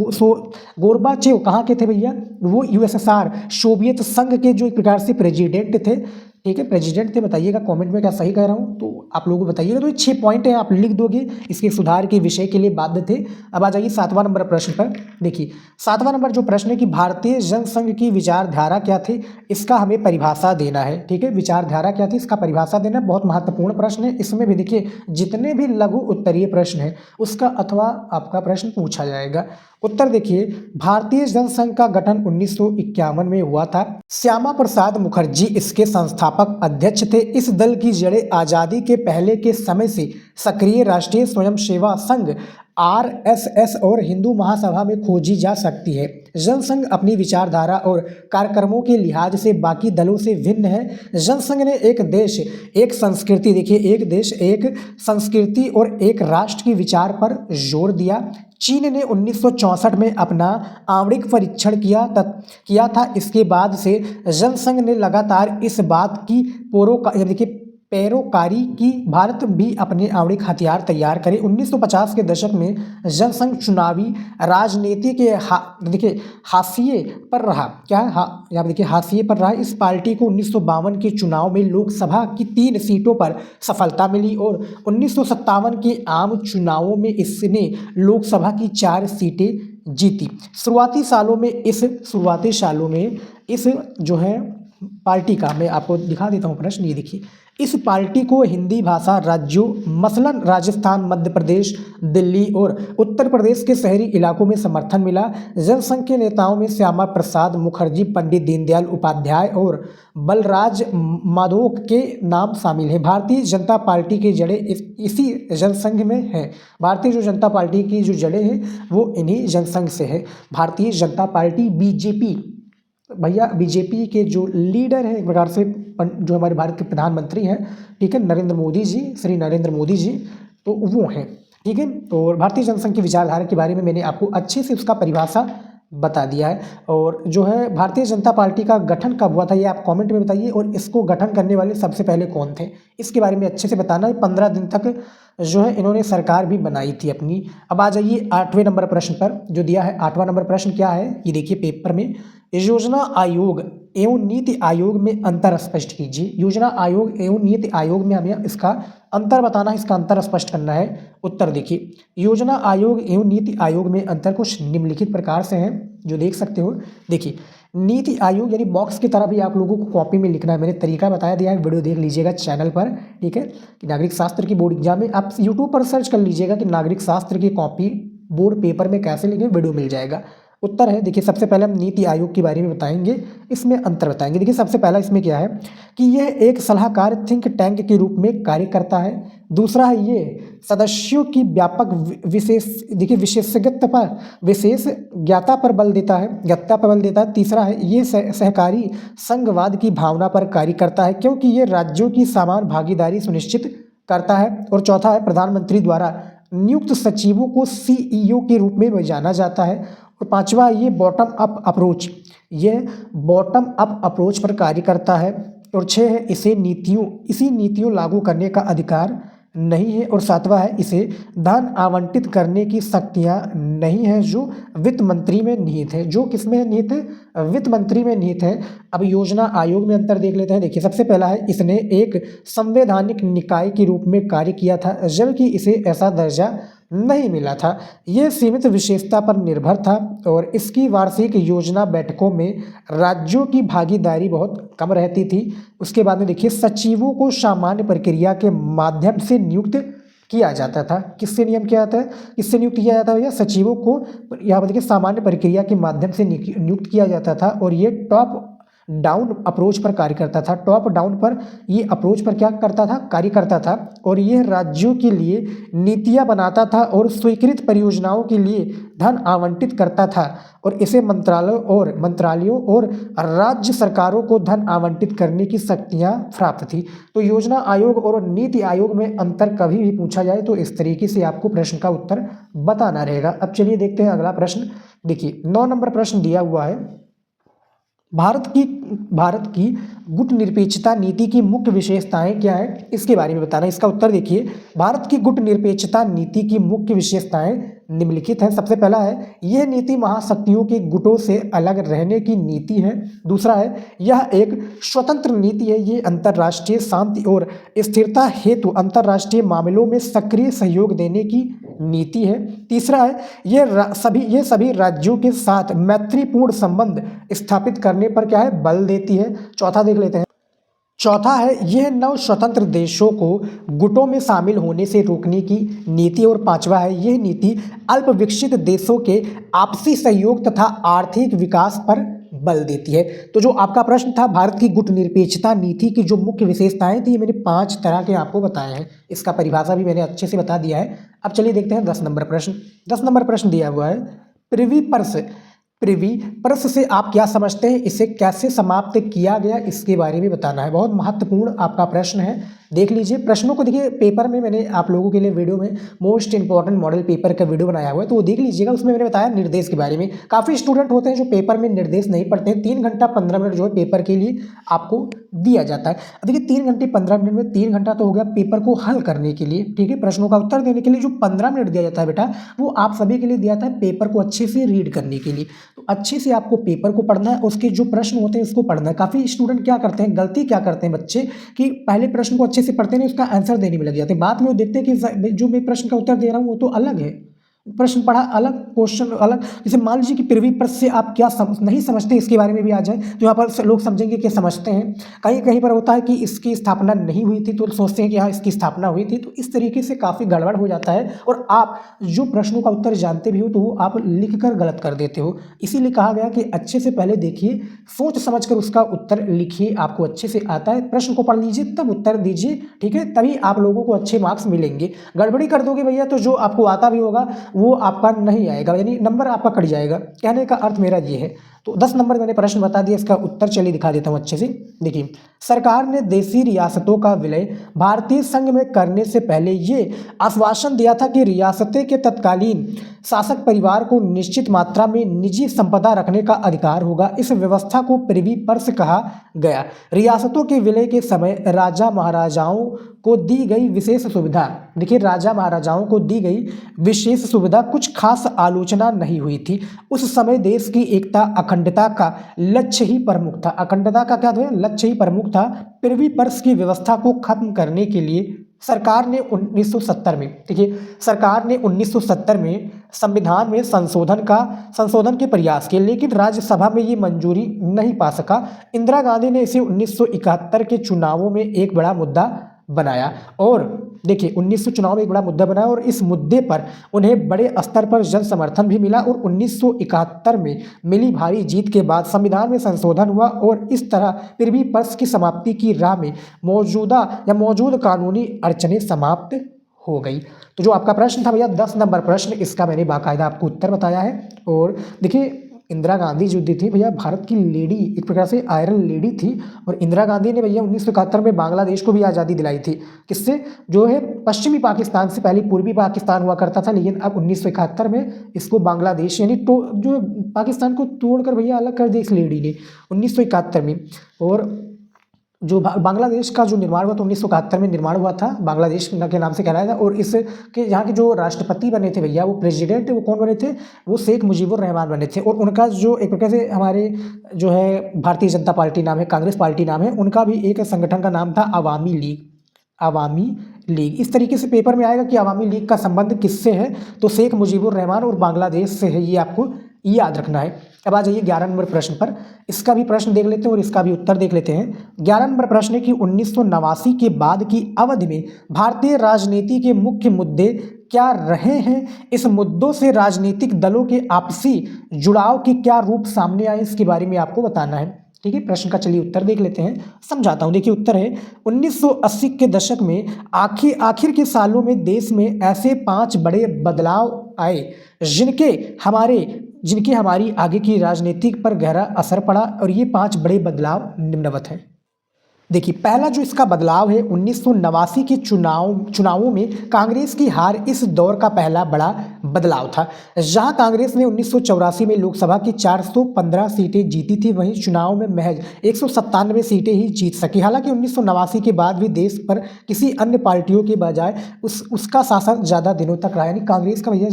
गोरबाचेव कहाँ के थे भैया, वो यूएसएसआर सोवियत संघ के जो एक प्रकार से प्रेसिडेंट थे, ठीक है, प्रेसिडेंट थे। बताइएगा कमेंट में क्या सही कह रहा हूँ, तो आप लोगों को बताइएगा। तो ये 6 पॉइंट हैं, आप लिख दोगे, इसके सुधार के विषय के लिए बाध्य थे। अब आ जाइए 7वां नंबर प्रश्न पर। देखिए 7वां नंबर जो प्रश्न है कि भारतीय जनसंघ की विचारधारा क्या थी, इसका हमें परिभाषा देना है, ठीक है। विचारधारा क्या थी, इसका परिभाषा देना बहुत महत्वपूर्ण प्रश्न है। इसमें भी देखिए जितने भी लघु उत्तरीय प्रश्न है उसका अथवा आपका प्रश्न पूछा जाएगा। उत्तर देखिए, भारतीय जनसंघ का गठन 1951 में हुआ था। श्यामा प्रसाद मुखर्जी इसके संस्थापक अध्यक्ष थे। इस दल की जड़ें आज़ादी के पहले के समय से सक्रिय राष्ट्रीय स्वयंसेवक संघ RSS और हिंदू महासभा में खोजी जा सकती है। जनसंघ अपनी विचारधारा और कार्यक्रमों के लिहाज से बाकी दलों से भिन्न है। जनसंघ ने एक देश एक संस्कृति, देखिए एक देश एक संस्कृति और एक राष्ट्र की विचार पर जोर दिया। चीन ने 1964 में अपना आणविक परीक्षण किया था। इसके बाद से जनसंघ ने लगातार इस बात की पैरोकारी की भारत भी अपने आणविक हथियार तैयार करे। 1950 के दशक में जनसंघ चुनावी राजनीति के देखिए हाशिए पर रहा। क्या है यहाँ पे देखिए हाशिए पर रहा। इस पार्टी को 1952 के चुनाव में लोकसभा की 3 सीटों पर सफलता मिली और 1957 के आम चुनावों में इसने लोकसभा की 4 सीटें जीती। शुरुआती सालों में इस जो है पार्टी का मैं आपको दिखा देता हूँ प्रश्न। ये देखिए, इस पार्टी को हिंदी भाषा राज्यों मसलन राजस्थान, मध्य प्रदेश, दिल्ली और उत्तर प्रदेश के शहरी इलाकों में समर्थन मिला। जनसंघ के नेताओं में श्यामा प्रसाद मुखर्जी, पंडित दीनदयाल उपाध्याय और बलराज माधोक के नाम शामिल हैं। भारतीय जनता पार्टी की जड़ें इसी जनसंघ में हैं। भारतीय जो जनता पार्टी की जो जड़ें हैं वो इन्हीं जनसंघ से है। भारतीय जनता पार्टी बीजेपी, भैया बीजेपी के जो लीडर हैं एक प्रकार से जो हमारे भारत के प्रधानमंत्री हैं, ठीक है, नरेंद्र मोदी जी, श्री नरेंद्र मोदी जी, तो वो हैं, ठीक है। और भारतीय जनसंघ की विचारधारा के बारे में मैंने आपको अच्छे से उसका परिभाषा बता दिया है। और जो है भारतीय जनता पार्टी का गठन कब हुआ था ये आप कमेंट में बताइए, और इसको गठन करने वाले सबसे पहले कौन थे इसके बारे में अच्छे से बताना। 15 दिन तक जो है इन्होंने सरकार भी बनाई थी अपनी। अब आ जाइए 8वें नंबर प्रश्न पर जो दिया है। 8वां नंबर प्रश्न क्या है ये देखिए पेपर में, योजना आयोग एवं नीति आयोग में अंतर स्पष्ट कीजिए। योजना आयोग एवं नीति आयोग में हमें इसका अंतर बताना है, इसका अंतर स्पष्ट करना है। उत्तर देखिए, योजना आयोग एवं नीति आयोग में अंतर कुछ निम्नलिखित प्रकार से हैं जो देख सकते हो। देखिए, नीति आयोग यानी बॉक्स की तरह भी आप लोगों को कॉपी में लिखना है, मैंने तरीका बताया दिया है, वीडियो देख लीजिएगा चैनल पर, ठीक है। कि नागरिक शास्त्र की बोर्ड एग्जाम में आप यूट्यूब पर सर्च कर लीजिएगा कि नागरिक शास्त्र की कॉपी बोर्ड पेपर में कैसे लिखें, वीडियो मिल जाएगा। उत्तर है देखिए, सबसे पहले हम नीति आयोग के बारे में बताएंगे, इसमें अंतर बताएंगे। देखिए सबसे पहला इसमें क्या है कि यह एक सलाहकार थिंक टैंक के रूप में कार्य करता है। दूसरा है ये सदस्यों की व्यापक विशेषज्ञता पर विशेषज्ञता पर बल देता है। तीसरा है ये सहकारी संघवाद की भावना पर कार्य करता है क्योंकि ये राज्यों की समान भागीदारी सुनिश्चित करता है। और चौथा है प्रधानमंत्री द्वारा नियुक्त सचिवों को सीईओ के रूप में जाना जाता है। और पांचवा ये बॉटम अप अप्रोच पर कार्य करता है। और 6 है इसी नीतियों लागू करने का अधिकार नहीं है। और 7वां है इसे धन आवंटित करने की शक्तियां नहीं है जो वित्त मंत्री में निहित है। जो किसमें निहित है? वित्त मंत्री में निहित है। अब योजना आयोग में अंतर देख लेते हैं। देखिए सबसे पहला है इसने एक संवैधानिक निकाय के रूप में कार्य किया था जबकि इसे ऐसा दर्जा नहीं मिला था। यह सीमित विशेषता पर निर्भर था और इसकी वार्षिक योजना बैठकों में राज्यों की भागीदारी बहुत कम रहती थी। उसके बाद में देखिए सचिवों को सामान्य प्रक्रिया के माध्यम से नियुक्त किया जाता था। किससे नियुक्त किया जाता है? या सचिवों को यहाँ पर देखिए सामान्य प्रक्रिया के माध्यम से नियुक्त किया जाता था। और ये टॉप डाउन अप्रोच पर कार्य करता था। टॉप डाउन पर ये अप्रोच पर क्या करता था? कार्य करता था। और यह राज्यों के लिए नीतियां बनाता था और स्वीकृत परियोजनाओं के लिए धन आवंटित करता था। और इसे मंत्रालयों और राज्य सरकारों को धन आवंटित करने की शक्तियां प्राप्त थी। तो योजना आयोग और नीति आयोग में अंतर कभी भी पूछा जाए तो इस तरीके से आपको प्रश्न का उत्तर बताना रहेगा। अब चलिए देखते हैं अगला प्रश्न। देखिए 9 नंबर प्रश्न दिया हुआ है, भारत की गुट निरपेक्षता नीति की मुख्य विशेषताएं क्या है इसके बारे में बताना। इसका उत्तर देखिए, भारत की गुट निरपेक्षता नीति की मुख्य विशेषताएं निम्नलिखित हैं। सबसे पहला है यह नीति महाशक्तियों के गुटों से अलग रहने की नीति है। दूसरा है यह एक स्वतंत्र नीति है। ये अंतर्राष्ट्रीय शांति और स्थिरता हेतु अंतर्राष्ट्रीय मामलों में सक्रिय सहयोग देने की नीति है। तीसरा है यह सभी राज्यों के साथ मैत्रीपूर्ण संबंध स्थापित करने पर क्या है? बल देती है। चौथा देख लेते हैं। चौथा है यह नव स्वतंत्र देशों को गुटों में शामिल होने से रोकने की नीति। और पांचवा है यह नीति अल्प विकसित देशों के आपसी सहयोग तथा आर्थिक विकास पर बल देती है। तो जो आपका प्रश्न था भारत की गुट निरपेक्षता नीति की जो मुख्य विशेषताएं थी, मैंने 5 तरह के आपको बताए हैं। इसका परिभाषा भी मैंने अच्छे से बता दिया है। अब चलिए देखते हैं 10 नंबर प्रश्न। 10 नंबर प्रश्न दिया हुआ है प्रिवी पर्स से आप क्या समझते हैं, इसे कैसे समाप्त किया गया इसके बारे में बताना है। बहुत महत्वपूर्ण आपका प्रश्न है। देख लीजिए प्रश्नों को। देखिए पेपर में मैंने आप लोगों के लिए वीडियो में मोस्ट इंपॉर्टेंट मॉडल पेपर का वीडियो बनाया हुआ है, तो वो देख लीजिएगा। उसमें मैंने बताया निर्देश के बारे में। काफ़ी स्टूडेंट होते हैं जो पेपर में निर्देश नहीं पढ़ते हैं। 3 घंटा 15 मिनट जो है पेपर के लिए आपको दिया जाता है। अब देखिए 3 घंटे 15 मिनट में 3 घंटा तो हो गया पेपर को हल करने के लिए, ठीक है। प्रश्नों का उत्तर देने के लिए जो 15 मिनट दिया जाता है बेटा, वो आप सभी के लिए दिया जाता है पेपर को अच्छे से रीड करने के लिए। तो अच्छे से आपको पेपर को पढ़ना है, उसके जो प्रश्न होते हैं उसको पढ़ना है। काफ़ी स्टूडेंट क्या करते हैं, गलती क्या करते हैं बच्चे कि पहले प्रश्न को अच्छे से पढ़ते नहीं, उसका आंसर देने में लग जाते हैं। बाद में वो देखते हैं कि जो मैं प्रश्न का उत्तर दे रहा हूँ वो तो अलग है, प्रश्न पढ़ा अलग, क्वेश्चन अलग। जैसे मान लीजिए कि पृथ्वी पर से आप क्या नहीं समझते, इसके बारे में भी आ जाए तो यहाँ पर लोग समझेंगे कि समझते हैं। कहीं कहीं पर होता है कि इसकी स्थापना नहीं हुई थी तो सोचते हैं कि हाँ इसकी स्थापना हुई थी। तो इस तरीके से काफ़ी गड़बड़ हो जाता है और आप जो प्रश्नों का उत्तर जानते भी हो तो वो आप लिख कर गलत कर देते हो। इसीलिए कहा गया कि अच्छे से पहले देखिए, सोच समझ कर उसका उत्तर लिखिए। आपको अच्छे से आता है, प्रश्न को पढ़ लीजिए तब उत्तर दीजिए, ठीक है। तभी आप लोगों को अच्छे मार्क्स मिलेंगे। गड़बड़ी कर दोगे भैया तो जो आपको आता भी होगा वो आपका नहीं आएगा, यानी नंबर आपका कट जाएगा। कहने का अर्थ मेरा ये है। तो 10 नंबर मैंने प्रश्न बता दिया, इसका उत्तर चलिए दिखा देता हूँ अच्छे से। देखिए, सरकार ने देशी रियासतों का विलय भारतीय संघ में करने से पहले ये आश्वासन दिया था कि रियासतें के तत्कालीन शासक परिवार को निश्चित मात्रा में निजी संपदा रखने का अधिकार होगा। इस व्यवस्था को प्रिवी पर्स कहा गया। रियासतों के विलय के समय राजा महाराजाओं को दी गई विशेष सुविधा, देखिए राजा महाराजाओं को दी गई विशेष सुविधा कुछ खास आलोचना नहीं हुई थी। उस समय देश की एकता अखंडता का लक्ष्य ही प्रमुख था। अखंडता का क्या था? लक्ष्य ही प्रमुख था। प्रिवी पर्स की व्यवस्था को खत्म करने के लिए सरकार ने 1970 में, देखिए सरकार ने 1970 में संविधान में संशोधन के प्रयास किए, लेकिन राज्यसभा में ये मंजूरी नहीं पा सका। इंदिरा गांधी ने इसे 1971 के चुनावों में एक बड़ा मुद्दा बनाया और देखिए 1900 चुनाव में एक बड़ा मुद्दा बनाया और इस मुद्दे पर उन्हें बड़े स्तर पर जन समर्थन भी मिला और 1971 में मिली भारी जीत के बाद संविधान में संशोधन हुआ और इस तरह प्रिवी पर्स की समाप्ति की राह में मौजूद कानूनी अड़चनें समाप्त हो गई। तो जो आपका प्रश्न था भैया 10 नंबर प्रश्न, इसका मैंने बाकायदा आपको उत्तर बताया है। और देखिए इंदिरा गांधी जो थी भैया भारत की लेडी, एक प्रकार से आयरन लेडी थी। और इंदिरा गांधी ने भैया 1971 में बांग्लादेश को भी आज़ादी दिलाई थी। किससे? जो है पश्चिमी पाकिस्तान से। पहले पूर्वी पाकिस्तान हुआ करता था, लेकिन अब 1971 में इसको बांग्लादेश यानी तो जो पाकिस्तान को तोड़कर भैया अलग कर दिया इस लेडी ने 1971 में। और जो बांग्लादेश का जो निर्माण हुआ तो 1971 में निर्माण हुआ था, बांग्लादेश के नाम से कहलाया था। और इसके यहाँ के जो राष्ट्रपति बने थे भैया, वो प्रेसिडेंट वो कौन बने थे? वो शेख मुजीबुर रहमान बने थे। और उनका जो एक प्रकार से हमारे जो है भारतीय जनता पार्टी नाम है, कांग्रेस पार्टी नाम है, उनका भी एक संगठन का नाम था अवामी लीग। इस तरीके से पेपर में आएगा कि अवामी लीग का संबंध किससे है, तो शेख मुजीबुर रहमान और बांग्लादेश से है। ये आपको याद रखना है। अब आ जाइए 11 नंबर प्रश्न पर। इसका भी प्रश्न देख लेते हैं और इसका भी उत्तर देख लेते हैं। 11 नंबर प्रश्न है कि 1989 के बाद की अवधि में भारतीय राजनीति के मुख्य मुद्दे क्या रहे हैं? इस मुद्दों से राजनीतिक दलों के आपसी जुड़ाव के क्या रूप सामने आए, इसके बारे में आपको बताना है, ठीक है। प्रश्न का चलिए उत्तर देख लेते हैं, समझाता हूं। देखिए उत्तर है 1980 के दशक में आखिर के सालों में देश में ऐसे 5 बड़े बदलाव आए जिनके हमारी आगे की राजनीति पर गहरा असर पड़ा और ये 5 बड़े बदलाव निम्नवत हैं। देखिए पहला जो इसका बदलाव है 1989 के चुनावों में कांग्रेस की हार इस दौर का पहला बड़ा बदलाव था। जहां कांग्रेस ने 1984 में लोकसभा की 415 सीटें जीती थी, वहीं चुनाव में महज 197 सीटें ही जीत सकी। हालांकि 1989 के बाद भी देश पर किसी अन्य पार्टियों के बजाय उसका शासन ज़्यादा दिनों तक रहा, यानी कांग्रेस का भैया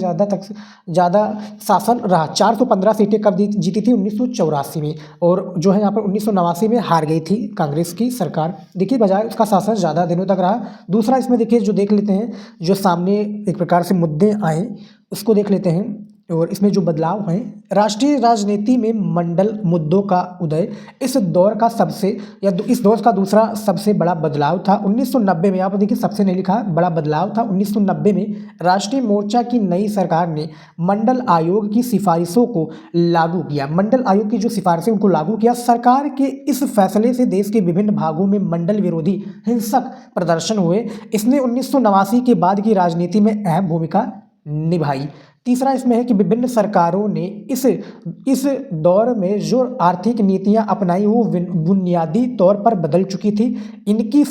ज़्यादा शासन रहा। 415 सीटें कब जीती थी? 1984 में। और जो है यहाँ पर 1989 में हार गई थी कांग्रेस की सरकार। देखिए बजाय उसका शासन ज़्यादा दिनों तक रहा। दूसरा इसमें देखिए जो देख लेते हैं, जो सामने एक प्रकार से मुद्दे आए उसको देख लेते हैं। और इसमें जो बदलाव हैं, राष्ट्रीय राजनीति में मंडल मुद्दों का उदय इस दौर का दूसरा सबसे बड़ा बदलाव था। 1990 में, यहाँ पर देखिए सबसे नहीं लिखा, बड़ा बदलाव था। 1990 में राष्ट्रीय मोर्चा की नई सरकार ने मंडल आयोग की सिफारिशों को लागू किया। मंडल आयोग की जो सिफारिशें उनको लागू किया। सरकार के इस फैसले से देश के विभिन्न भागों में मंडल विरोधी हिंसक प्रदर्शन हुए। इसने 1989 के बाद की राजनीति में अहम भूमिका निभाई। तीसरा इसमें है कि विभिन्न सरकारों ने इस दौर में जो आर्थिक नीतियां अपनाई वो बुनियादी तौर पर बदल चुकी थी। इनकी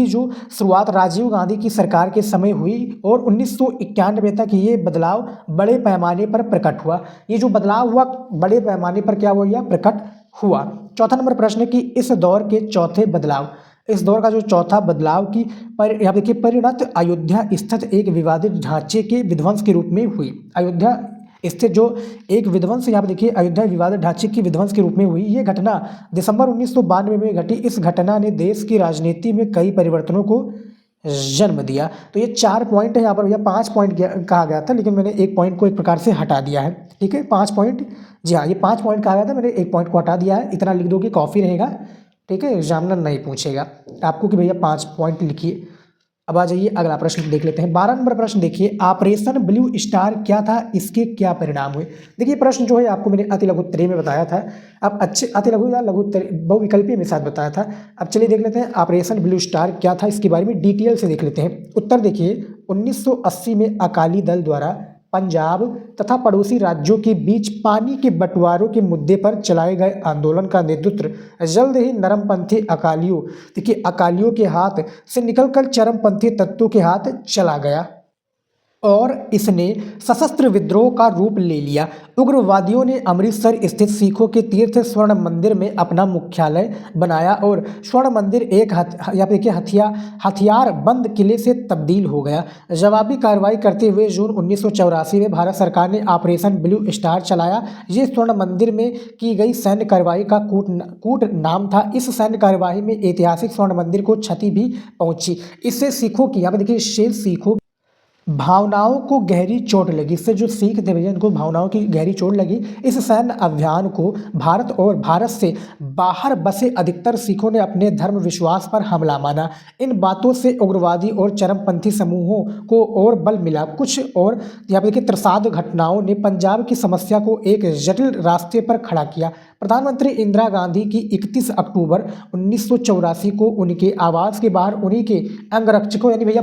जो शुरुआत राजीव गांधी की सरकार के समय हुई और 1991 तक ये बदलाव बड़े पैमाने पर प्रकट हुआ। ये जो बदलाव हुआ बड़े पैमाने पर क्या हुआ, प्रकट हुआ। चौथा नंबर प्रश्न है कि इस दौर के चौथे बदलाव, इस दौर का जो चौथा बदलाव की यहाँ देखिए परिणत अयोध्या स्थित एक विवादित ढांचे के विध्वंस के रूप में हुई। अयोध्या स्थित जो एक विध्वंस, यहाँ पर देखिए अयोध्या विवादित ढांचे की विध्वंस के रूप में हुई। ये घटना दिसंबर 1992 में घटी। इस घटना ने देश की राजनीति में कई परिवर्तनों को जन्म दिया। तो ये 4 पॉइंट है, यहाँ पर भैया 5 पॉइंट कहा गया था, लेकिन मैंने एक पॉइंट को एक प्रकार से हटा दिया है। ठीक है, 5 पॉइंट, जी हाँ, ये 5 पॉइंट कहा गया था, मैंने एक पॉइंट को हटा दिया है। इतना लिख दो कि कॉफी रहेगा। ठीक है, एग्जामिनर नहीं पूछेगा आपको कि भैया 5 पॉइंट लिखिए। अब आ जाइए अगला प्रश्न देख लेते हैं। 12 नंबर प्रश्न देखिए, ऑपरेशन ब्लू स्टार क्या था, इसके क्या परिणाम हुए। देखिए प्रश्न जो है आपको मैंने अति लघु उत्तरीय में बताया था। अब अच्छे अति लघु या लघु बहुविकल्पीय में साथ बताया था। अब चलिए देख लेते हैं ऑपरेशन ब्लू स्टार क्या था, इसके बारे में डिटेल से देख लेते हैं। उत्तर देखिए, 1980 में अकाली दल द्वारा पंजाब तथा पड़ोसी राज्यों के बीच पानी के बंटवारों के मुद्दे पर चलाए गए आंदोलन का नेतृत्व जल्द ही नरमपंथी अकालियों के हाथ से निकलकर चरमपंथी तत्वों के हाथ चला गया और इसने सशस्त्र विद्रोह का रूप ले लिया। उग्रवादियों ने अमृतसर स्थित सिखों के तीर्थ स्वर्ण मंदिर में अपना मुख्यालय बनाया और स्वर्ण मंदिर एक हथियार बंद किले से तब्दील हो गया। जवाबी कार्रवाई करते हुए जून 1984 में भारत सरकार ने ऑपरेशन ब्लू स्टार चलाया। ये स्वर्ण मंदिर में की गई सैन्य कार्रवाई का कूट नाम था। इस सैन्य कार्रवाई में ऐतिहासिक स्वर्ण मंदिर को क्षति भी पहुंची। इससे सिखों की, यहाँ पर देखिए, सिखों भावनाओं को गहरी चोट लगी। इससे जो सिख थे भैया, इनको भावनाओं की गहरी चोट लगी। इस सैन्य अभियान को भारत से बाहर बसे अधिकतर सिखों ने अपने धर्म विश्वास पर हमला माना। इन बातों से उग्रवादी और चरमपंथी समूहों को और बल मिला। कुछ और यहाँ पर देखिए त्रसाद घटनाओं ने पंजाब की समस्या को एक जटिल रास्ते पर खड़ा किया। प्रधानमंत्री इंदिरा गांधी की 31 अक्टूबर 1984 को उनके आवास के बाहर उन्हीं के अंगरक्षकों यानी भैया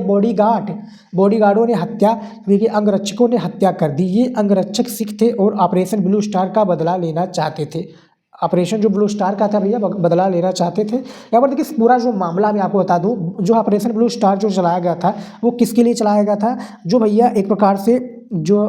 बॉडीगार्डों ने अंगरक्षकों ने हत्या कर दी। ये अंगरक्षक सिख थे और ऑपरेशन ब्लू स्टार का बदला लेना चाहते थे। ऑपरेशन जो ब्लू स्टार का था भैया, बदला लेना चाहते थे। यहाँ पर देखिए पूरा जो मामला मैं आपको बता दूं, जो ऑपरेशन ब्लू स्टार जो चलाया गया था वो किसके लिए चलाया गया था। जो भैया एक प्रकार से जो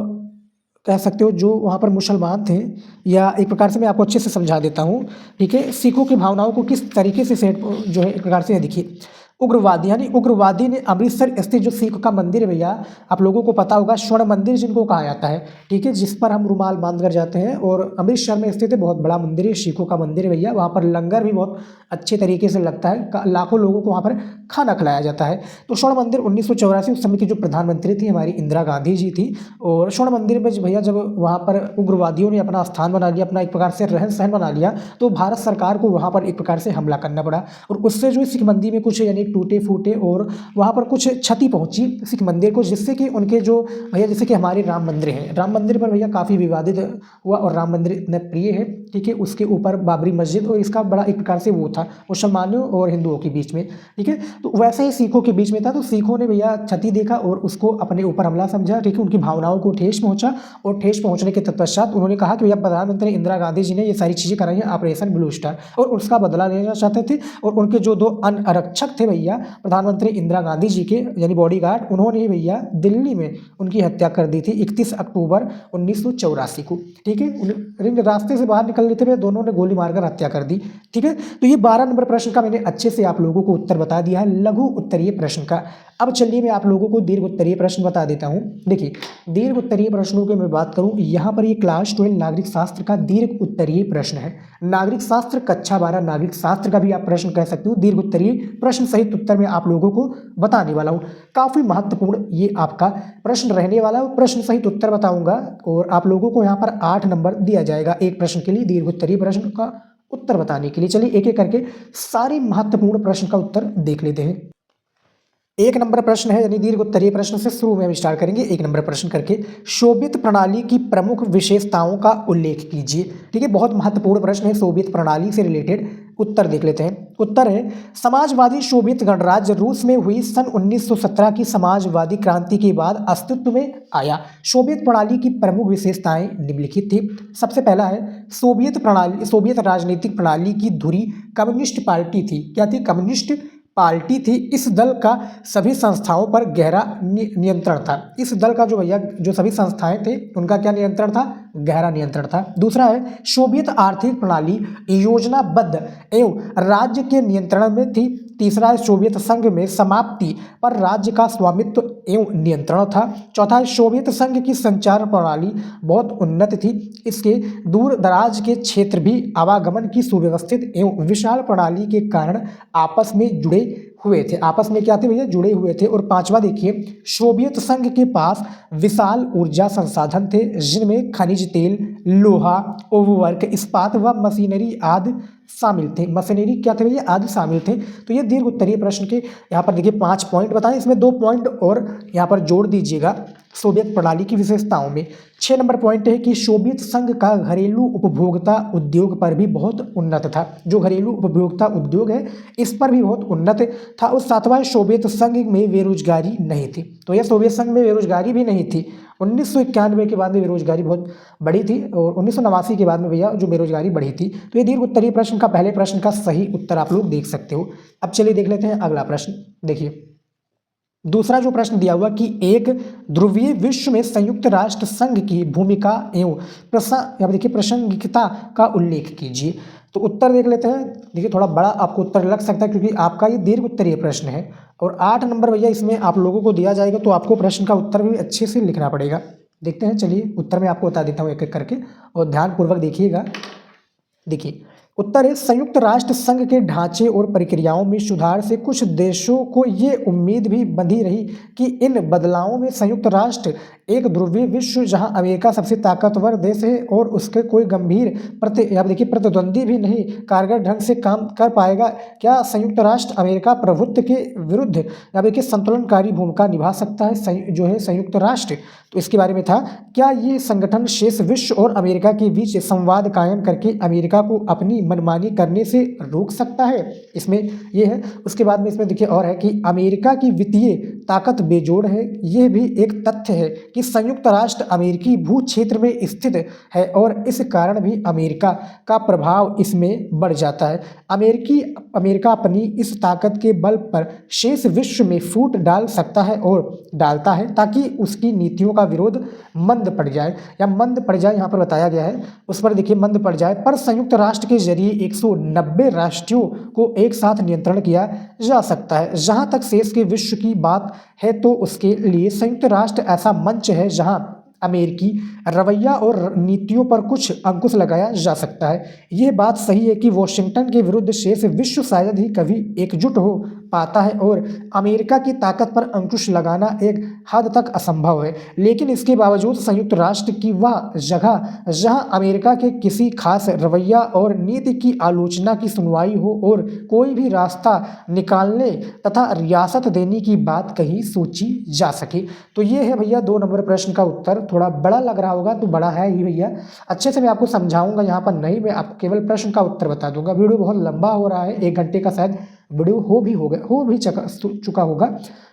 कह सकते हो जो वहाँ पर मुसलमान थे, या एक प्रकार से मैं आपको अच्छे से समझा देता हूँ। ठीक है, सिखों की भावनाओं को किस तरीके से सेट जो है एक प्रकार से देखिए, उग्रवादी ने अमृतसर स्थित जो सिख का मंदिर है भैया, आप लोगों को पता होगा स्वर्ण मंदिर जिनको कहा जाता है। ठीक है, जिस पर हम रुमाल बांध कर जाते हैं, और अमृतसर में स्थित है, बहुत बड़ा मंदिर है, सिखों का मंदिर है भैया। वहाँ पर लंगर भी बहुत अच्छे तरीके से लगता है, लाखों लोगों को वहाँ पर खाना खिलाया जाता है। तो स्वर्ण मंदिर 1984 उस समय की जो प्रधानमंत्री थी हमारी इंदिरा गांधी जी थी, और स्वर्ण मंदिर में भैया जब वहाँ पर उग्रवादियों ने अपना स्थान बना लिया, अपना एक प्रकार से रहन सहन बना लिया, तो भारत सरकार को वहाँ पर एक प्रकार से हमला करना पड़ा। और उससे जो सिख मंदिर में कुछ यानी टूटे फूटे और वहाँ पर कुछ क्षति पहुँची सिख मंदिर को, जिससे कि उनके जो भैया जैसे कि हमारे राम मंदिर है, राम मंदिर पर भैया काफ़ी विवादित हुआ, और राम मंदिर इतना प्रिय है। ठीक है, उसके ऊपर बाबरी मस्जिद, और इसका बड़ा एक प्रकार से वो था मुसलमानों और हिंदुओं के बीच में। ठीक है, तो वैसे ही सिखों के बीच में था, तो सिखों ने भैया क्षति देखा और उसको अपने ऊपर हमला समझा। ठीक है, उनकी भावनाओं को ठेस पहुँचा, और ठेस पहुँचने के तत्पश्चात उन्होंने कहा कि भैया प्रधानमंत्री इंदिरा गांधी जी ने ये सारी चीज़ें कराई हैं ऑपरेशन ब्लू स्टार, और उसका बदला लेना चाहते थे। और उनके जो 2 अन्य आरक्षक थे भैया प्रधानमंत्री इंदिरा गांधी जी के यानी बॉडीगार्ड, उन्होंने भैया दिल्ली में उनकी हत्या कर दी थी 31 अक्टूबर 1984 को। ठीक है, रास्ते से बाहर निकल रहे थे भैया, दोनों ने गोली मारकर हत्या कर दी। ठीक है, तो ये 12 नंबर प्रश्न का मैंने अच्छे से आप लोगों को उत्तर बता दिया है, लघु उत्तरीय प्रश्न का। अब चलिए मैं आप लोगों को दीर्घ उत्तरीय प्रश्न बता देता हूँ। देखिए दीर्घ उत्तरीय प्रश्नों की मैं बात करूँ, यहाँ पर ये क्लास 12 नागरिक शास्त्र का दीर्घ उत्तरीय प्रश्न है। नागरिक शास्त्र कक्षा 12 नागरिक शास्त्र का भी आप प्रश्न कह सकते हो। दीर्घ उत्तरीय प्रश्न सहित उत्तर में आप लोगों को बताने वाला हूँ। काफ़ी महत्वपूर्ण ये आपका प्रश्न रहने वाला है, प्रश्न सहित उत्तर बताऊंगा, और आप लोगों को यहाँ पर 8 नंबर दिया जाएगा एक प्रश्न के लिए, दीर्घ उत्तरीय प्रश्न का उत्तर बताने के लिए। चलिए एक एक करके सारे महत्वपूर्ण प्रश्न का उत्तर देख लेते हैं। 1 नंबर प्रश्न है, यानी दीर्घ उत्तरीय प्रश्न से शुरू में हम स्टार्ट करेंगे 1 नंबर प्रश्न करके। सोवियत प्रणाली की प्रमुख विशेषताओं का उल्लेख कीजिए। ठीक है, बहुत महत्वपूर्ण प्रश्न है, सोवियत प्रणाली से रिलेटेड उत्तर देख लेते हैं। उत्तर है समाजवादी सोवियत गणराज्य रूस में हुई सन 1917 की समाजवादी क्रांति के बाद अस्तित्व में आया। सोवियत प्रणाली की प्रमुख विशेषताएं निम्नलिखित थी। सबसे पहला है सोवियत राजनीतिक प्रणाली की धुरी कम्युनिस्ट पार्टी थी। क्या थी? कम्युनिस्ट पार्टी थी। इस दल का सभी संस्थाओं पर गहरा नियंत्रण था। इस दल का जो सभी संस्थाएं थे उनका क्या नियंत्रण था? गहरा नियंत्रण था। दूसरा है सोवियत आर्थिक प्रणाली योजनाबद्ध एवं राज्य के नियंत्रण में थी। तीसरा है सोवियत संघ में समाप्ति पर राज्य का स्वामित्व एवं नियंत्रण था। चौथा है सोवियत संघ की संचार प्रणाली बहुत उन्नत थी। इसके दूर दराज के क्षेत्र भी आवागमन की सुव्यवस्थित एवं विशाल प्रणाली के कारण आपस में जुड़े हुए थे। आपस में क्या थे भैया? जुड़े हुए थे। और पांचवा देखिए, सोवियत संघ के पास विशाल ऊर्जा संसाधन थे जिनमें खनिज तेल, लोहा, उर्वरक, इस्पात व मशीनरी आदि शामिल थे। मशीनरी क्या थे भैया? आदि शामिल थे। तो ये दीर्घ उत्तरीय प्रश्न के यहाँ पर देखिए 5 पॉइंट बताएं, इसमें 2 पॉइंट और यहाँ पर जोड़ दीजिएगा सोवियत प्रणाली की विशेषताओं में। 6 नंबर पॉइंट है कि सोवियत संघ का घरेलू उपभोक्ता उद्योग पर भी बहुत उन्नत था। जो घरेलू उपभोक्ता उद्योग है इस पर भी बहुत उन्नत था। और 7वां सोवियत संघ में बेरोजगारी नहीं थी। तो यह सोवियत संघ में बेरोजगारी भी नहीं थी। 1991 के बाद में बेरोजगारी बहुत बढ़ी थी और 1989 के बाद में भैया जो बेरोजगारी बढ़ी थी। तो ये दीर्घ उत्तरीय प्रश्न का पहले प्रश्न का सही उत्तर आप लोग देख सकते हो। अब चलिए देख लेते हैं अगला प्रश्न। देखिए दूसरा जो प्रश्न दिया हुआ कि एक ध्रुवीय विश्व में संयुक्त राष्ट्र संघ की भूमिका एवं देखिए प्रासंगिकता का उल्लेख कीजिए। तो उत्तर देख लेते हैं। देखिए थोड़ा बड़ा आपको उत्तर लग सकता है क्योंकि आपका ये दीर्घ उत्तरीय प्रश्न है और 8 नंबर भैया इसमें आप लोगों को दिया जाएगा, तो आपको प्रश्न का उत्तर भी अच्छे से लिखना पड़ेगा। देखते हैं, चलिए उत्तर मैं आपको बता देता हूँ एक एक करके और ध्यानपूर्वक देखिएगा। देखिए उत्तर है संयुक्त राष्ट्र संघ के ढांचे और प्रक्रियाओं में सुधार से कुछ देशों को ये उम्मीद भी बंधी रही कि इन बदलावों में संयुक्त राष्ट्र एक ध्रुवीय विश्व जहां अमेरिका सबसे ताकतवर देश है और उसके कोई गंभीर प्रतिद्वंदी भी नहीं कारगर ढंग से काम कर पाएगा। क्या संयुक्त राष्ट्र अमेरिका प्रभुत्व के विरुद्ध संतुलनकारी भूमिका निभा सकता है जो है संयुक्त राष्ट्र? तो इसके बारे में था, क्या ये संगठन शेष विश्व और अमेरिका के बीच संवाद कायम करके अमेरिका को अपनी मनमानी करने से रोक सकता है? इसमें ये है। उसके बाद में इसमें देखिए और है कि अमेरिका की वित्तीय ताकत बेजोड़ है। यह भी एक तथ्य है कि संयुक्त राष्ट्र अमेरिकी भू क्षेत्र में स्थित है और इस कारण भी अमेरिका का प्रभाव इसमें बढ़ जाता है। अमेरिका अपनी इस ताकत के बल पर शेष विश्व में फूट डाल सकता है और डालता है ताकि उसकी नीतियों का विरोध मंद पड़ जाए यहाँ पर बताया गया है उस पर देखिए मंद पड़ जाए। पर संयुक्त राष्ट्र के जरिए 190 राष्ट्रों को एक साथ नियंत्रण किया जा सकता है। जहां तक शेष के विश्व की बात है तो उसके लिए संयुक्त राष्ट्र ऐसा मंच है जहां अमेरिकी रवैया और नीतियों पर कुछ अंकुश लगाया जा सकता है। यह बात सही है कि वॉशिंगटन के विरुद्ध शेष विश्व शायद ही कभी एकजुट हो पाता है और अमेरिका की ताकत पर अंकुश लगाना एक हद तक असंभव है। लेकिन इसके बावजूद संयुक्त राष्ट्र की वह जगह जहां अमेरिका के किसी खास रवैया और नीति की आलोचना की सुनवाई हो और कोई भी रास्ता निकालने तथा रियासत देने की बात कहीं सोची जा सके। तो ये है भैया 2 नंबर प्रश्न का उत्तर। थोड़ा बड़ा लग रहा होगा तो बड़ा है ही भैया, अच्छे से मैं आपको समझाऊंगा यहाँ पर नहीं, मैं आपको केवल प्रश्न का उत्तर बता दूंगा। वीडियो बहुत लंबा हो रहा है, 1 घंटे का शायद वीडियो हो भी चुका होगा।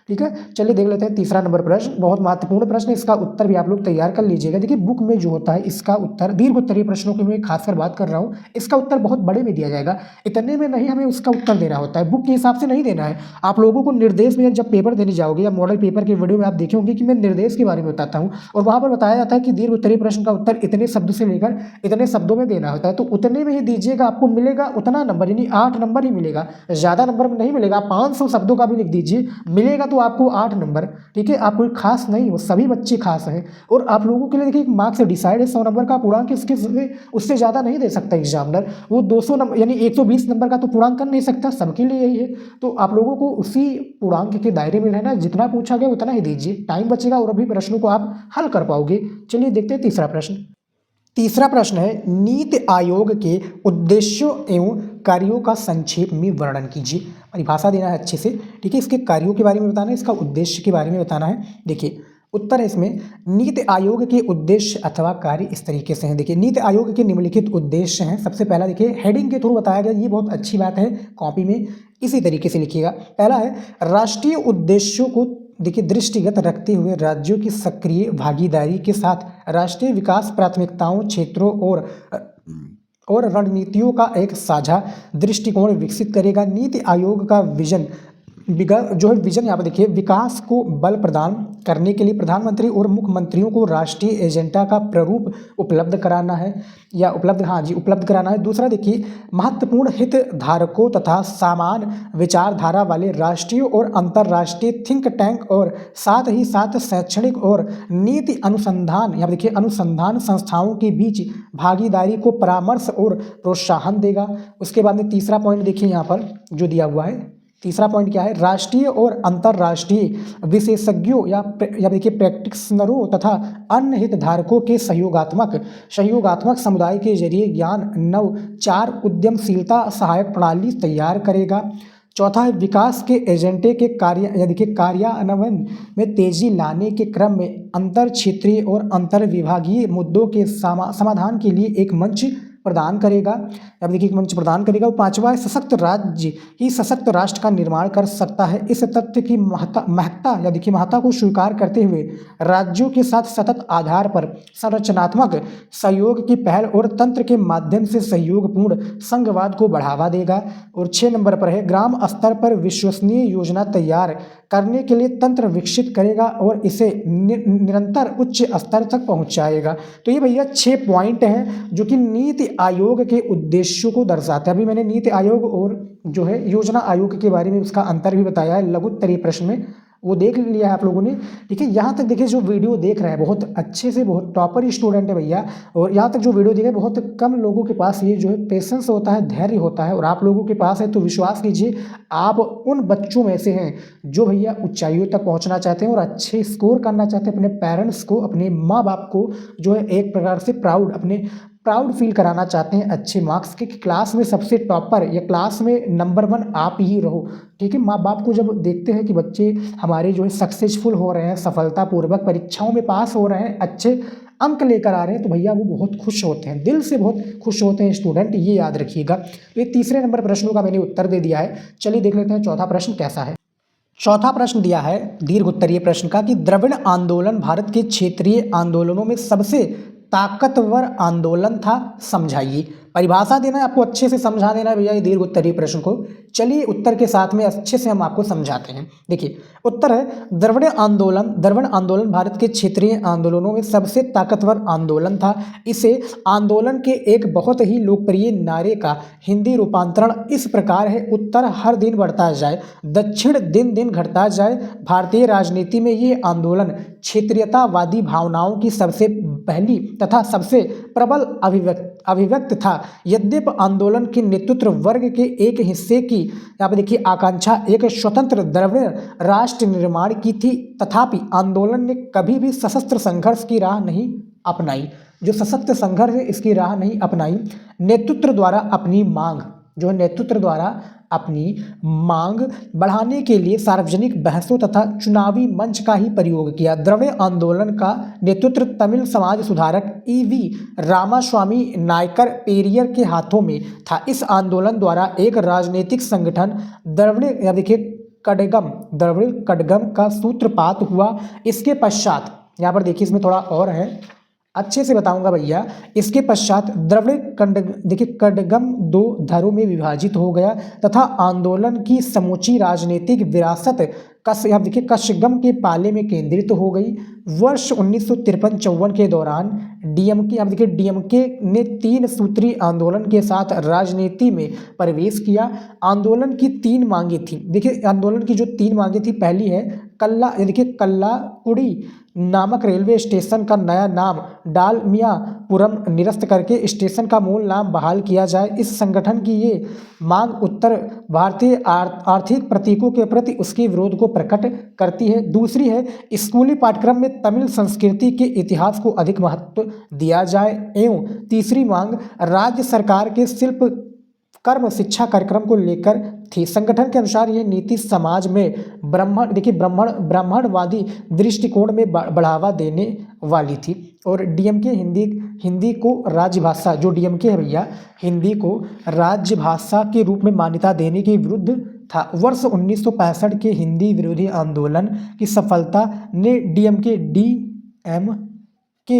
ठीक है, चलिए देख लेते हैं तीसरा नंबर प्रश्न। बहुत महत्वपूर्ण प्रश्न, इसका उत्तर भी आप लोग तैयार कर लीजिएगा। देखिए बुक में जो होता है इसका उत्तर दीर्घ उत्तरीय प्रश्नों की मैं खासकर बात कर रहा हूँ, इसका उत्तर बहुत बड़े में दिया जाएगा। इतने में नहीं हमें उसका उत्तर देना होता है, बुक के हिसाब से नहीं देना है। आप लोगों को निर्देश में जब पेपर देने जाओगे या मॉडल पेपर के वीडियो में आप देखे होंगे कि मैं निर्देश के बारे में बताता हूँ और वहाँ पर बताया जाता है कि दीर्घ उत्तरीय प्रश्न का उत्तर इतने शब्द से लेकर इतने शब्दों में देना होता है। तो उतने में ही दीजिएगा, आपको मिलेगा उतना नंबर, यानी 8 नंबर ही मिलेगा, ज़्यादा नंबर में नहीं मिलेगा। 500 शब्दों का भी लिख दीजिए, मिलेगा तो आपको 8 नंबर। ठीक है, आप कोई खास नहीं हो, सभी बच्चे खास हैं। और आप लोगों के लिए देखिए मार्क्स डिसाइड है, 100 नंबर का पूर्णांक उससे ज़्यादा नहीं दे सकता एग्जामिनर। वो 200 नंबर यानी 120 नंबर का तो पूर्णांक कर नहीं सकता, सबके लिए यही है। तो आप लोगों को उसी पूर्णांक के दायरे में रहना, जितना पूछा गया उतना ही दीजिए, टाइम बचेगा और अभी प्रश्नों को आप हल कर पाओगे। चलिए देखते हैं तीसरा प्रश्न। तीसरा प्रश्न है, नीति आयोग के उद्देश्यों एवं कार्यों का संक्षेप में वर्णन कीजिए। परिभाषा देना है अच्छे से। ठीक है, इसके कार्यों के बारे में बताना है, इसका उद्देश्य के बारे में बताना है। देखिए उत्तर है इसमें नीति आयोग के उद्देश्य अथवा कार्य इस तरीके से हैं। देखिए नीति आयोग के निम्नलिखित उद्देश्य हैं। सबसे पहला देखिए हेडिंग के थ्रू बताया गया, ये बहुत अच्छी बात है, कॉपी में इसी तरीके से लिखिएगा। पहला है राष्ट्रीय उद्देश्यों को देखिए दृष्टिगत रखते हुए राज्यों की सक्रिय भागीदारी के साथ राष्ट्रीय विकास प्राथमिकताओं, क्षेत्रों और रणनीतियों का एक साझा दृष्टिकोण विकसित करेगा। नीति आयोग का विजन जो है विजन यहाँ पर देखिए विकास को बल प्रदान करने के लिए प्रधानमंत्री और मुख्यमंत्रियों को राष्ट्रीय एजेंडा का प्रारूप उपलब्ध कराना है या उपलब्ध कराना है। दूसरा देखिए महत्वपूर्ण हितधारकों तथा समान विचारधारा वाले राष्ट्रीय और अंतर्राष्ट्रीय थिंक टैंक और साथ ही साथ शैक्षणिक और नीति अनुसंधान यहाँ देखिए अनुसंधान संस्थाओं के बीच भागीदारी को परामर्श और प्रोत्साहन देगा। उसके बाद में तीसरा पॉइंट देखिए यहाँ पर जो दिया हुआ है, तीसरा पॉइंट क्या है, राष्ट्रीय और अंतर्राष्ट्रीय विशेषज्ञों या देखिए प्रैक्टिशनरों तथा अन्य हितधारकों के सहयोगात्मक समुदाय के जरिए ज्ञान नवचार उद्यमशीलता सहायक प्रणाली तैयार करेगा। चौथा है विकास के एजेंडे के कार्यान्वयन में तेजी लाने के क्रम में अंतर क्षेत्रीय और अंतर विभागीय मुद्दों के समाधान के लिए एक मंच प्रदान करेगा। अब देखिए एक मंच प्रदान करेगा। और पांचवा है सशक्त राज्य ही सशक्त राष्ट्र का निर्माण कर सकता है। इस तथ्य की महत्ता को स्वीकार करते हुए राज्यों के साथ सतत आधार पर संरचनात्मक सहयोग की पहल और तंत्र के माध्यम से सहयोगपूर्ण संघवाद को बढ़ावा देगा। और 6 नंबर पर है ग्राम स्तर पर विश्वसनीय योजना तैयार करने के लिए तंत्र विकसित करेगा और इसे निरंतर उच्च स्तर तक पहुंचाएगा। तो ये भैया 6 पॉइंट हैं जो कि नीति आयोग के उद्देश्यों को दर्शाते हैं। अभी मैंने नीति आयोग और जो है योजना आयोग के बारे में उसका अंतर भी बताया है लघुत्तरीय प्रश्न में, वो देख लिया है आप लोगों ने। ठीक है, यहाँ तक देखिए जो वीडियो देख रहे हैं बहुत अच्छे से, बहुत टॉपर स्टूडेंट है भैया, और यहाँ तक जो वीडियो देखे बहुत कम लोगों के पास ये जो है पेशेंस होता है, धैर्य होता है, और आप लोगों के पास है। तो विश्वास कीजिए आप उन बच्चों में से हैं जो भैया ऊंचाइयों तक पहुँचना चाहते हैं और अच्छे स्कोर करना चाहते हैं, अपने पेरेंट्स को, अपने माँ बाप को जो है एक प्रकार से प्राउड फील कराना चाहते हैं अच्छे मार्क्स के, क्लास में सबसे टॉपर या क्लास में नंबर 1 आप ही रहो। ठीक है, माँ बाप को जब देखते हैं कि बच्चे हमारे जो है सक्सेसफुल हो रहे हैं, सफलतापूर्वक परीक्षाओं में पास हो रहे हैं, अच्छे अंक लेकर आ रहे हैं, तो भैया वो बहुत खुश होते हैं, दिल से बहुत खुश होते हैं स्टूडेंट, ये याद रखिएगा। तो ये तीसरे नंबर प्रश्नों का मैंने उत्तर दे दिया है। चलिए देख लेते हैं चौथा प्रश्न कैसा है। चौथा प्रश्न दिया है दीर्घ उत्तरीय प्रश्न का कि द्रविड़ आंदोलन भारत के क्षेत्रीय आंदोलनों में सबसे ताकतवर आंदोलन था, समझाइए। परिभाषा देना है आपको, अच्छे से समझा देना है भैया ये दीर्घ उत्तरीय प्रश्न को। चलिए उत्तर के साथ में अच्छे से हम आपको समझाते हैं। देखिए उत्तर है द्रविड़ आंदोलन भारत के क्षेत्रीय आंदोलनों में सबसे ताकतवर आंदोलन था। इसे आंदोलन के एक बहुत ही लोकप्रिय नारे का हिंदी रूपांतरण इस प्रकार है, उत्तर हर दिन बढ़ता जाए, दक्षिण दिन दिन घटता जाए। भारतीय राजनीति में ये आंदोलन क्षेत्रीयतावादी भावनाओं की सबसे पहली तथा सबसे प्रबल अभिव्यक्त था। यद्यपि आंदोलन के नेतृत्व वर्ग के एक हिस्से की यहाँ पे देखिए आकांक्षा एक स्वतंत्र द्रविड़ राष्ट्र निर्माण की थी, तथापि आंदोलन ने कभी भी सशस्त्र संघर्ष की राह नहीं अपनाई। जो सशस्त्र संघर्ष है इसकी राह नहीं अपनाई। नेतृत्व द्वारा अपनी मांग बढ़ाने के लिए सार्वजनिक बहसों तथा चुनावी मंच का ही प्रयोग किया। द्रविड़ आंदोलन का नेतृत्व तमिल समाज सुधारक ई.वी. रामास्वामी नायकर पेरियर के हाथों में था। इस आंदोलन द्वारा एक राजनीतिक संगठन द्रविड़ कड़गम का सूत्रपात हुआ। इसके पश्चात यहाँ पर देखिए इसमें थोड़ा और है, अच्छे से बताऊंगा भैया। इसके पश्चात द्रविड़ कड़गम 2 धड़ों में विभाजित हो गया तथा आंदोलन की समूची राजनीतिक विरासत कशगम के पाले में केंद्रित हो गई। वर्ष 1953-54 के दौरान डीएमके ने 3 सूत्री आंदोलन के साथ राजनीति में प्रवेश किया। आंदोलन की 3 मांगे थी। देखिए आंदोलन की जो 3 मांगे थी, पहली है कल्लाकुड़ी नामक रेलवे स्टेशन का नया नाम डालमियापुरम निरस्त करके स्टेशन का मूल नाम बहाल किया जाए। इस संगठन की ये मांग उत्तर भारतीय आर्थिक प्रतीकों के प्रति उसके विरोध को प्रकट करती है। दूसरी है स्कूली पाठ्यक्रम में तमिल संस्कृति के इतिहास को अधिक महत्व दिया जाए। एवं तीसरी मांग राज्य सरकार के शिल्प कर्म शिक्षा कार्यक्रम को लेकर थी। संगठन के अनुसार यह नीति समाज में ब्राह्मणवादी दृष्टिकोण में बढ़ावा देने वाली थी। और डीएमके हिंदी को राजभाषा, जो डीएमके है भैया, हिंदी को राजभाषा के रूप में मान्यता देने के विरुद्ध था। वर्ष 1965 के हिंदी विरोधी आंदोलन की सफलता ने डीएमके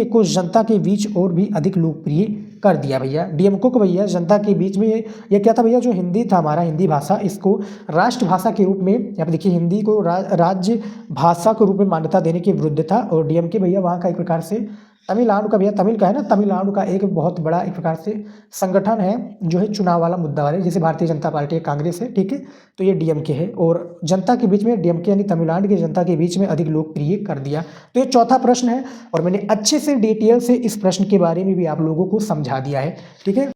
को जनता के बीच और भी अधिक लोकप्रिय कर दिया भैया। डीएमके को भैया जनता के बीच में ये क्या था भैया, जो हिंदी था हमारा, हिंदी भाषा, इसको राष्ट्रभाषा के रूप में, यहाँ पे देखिए हिंदी को राज्य भाषा के रूप में मान्यता देने के विरुद्ध था। और डीएमके भैया वहाँ का एक प्रकार से तमिलनाडु का, भैया तमिल का है ना, तमिलनाडु का एक बहुत बड़ा एक प्रकार से संगठन है जो है चुनाव वाला मुद्दा वाले, जैसे भारतीय जनता पार्टी है, कांग्रेस है, ठीक है। तो ये डीएमके है और जनता के बीच में डीएमके यानी तमिलनाडु की जनता के बीच में अधिक लोकप्रिय कर दिया। तो ये चौथा प्रश्न है और मैंने अच्छे से डिटेल से इस प्रश्न के बारे में भी आप लोगों को समझा दिया है, ठीक है।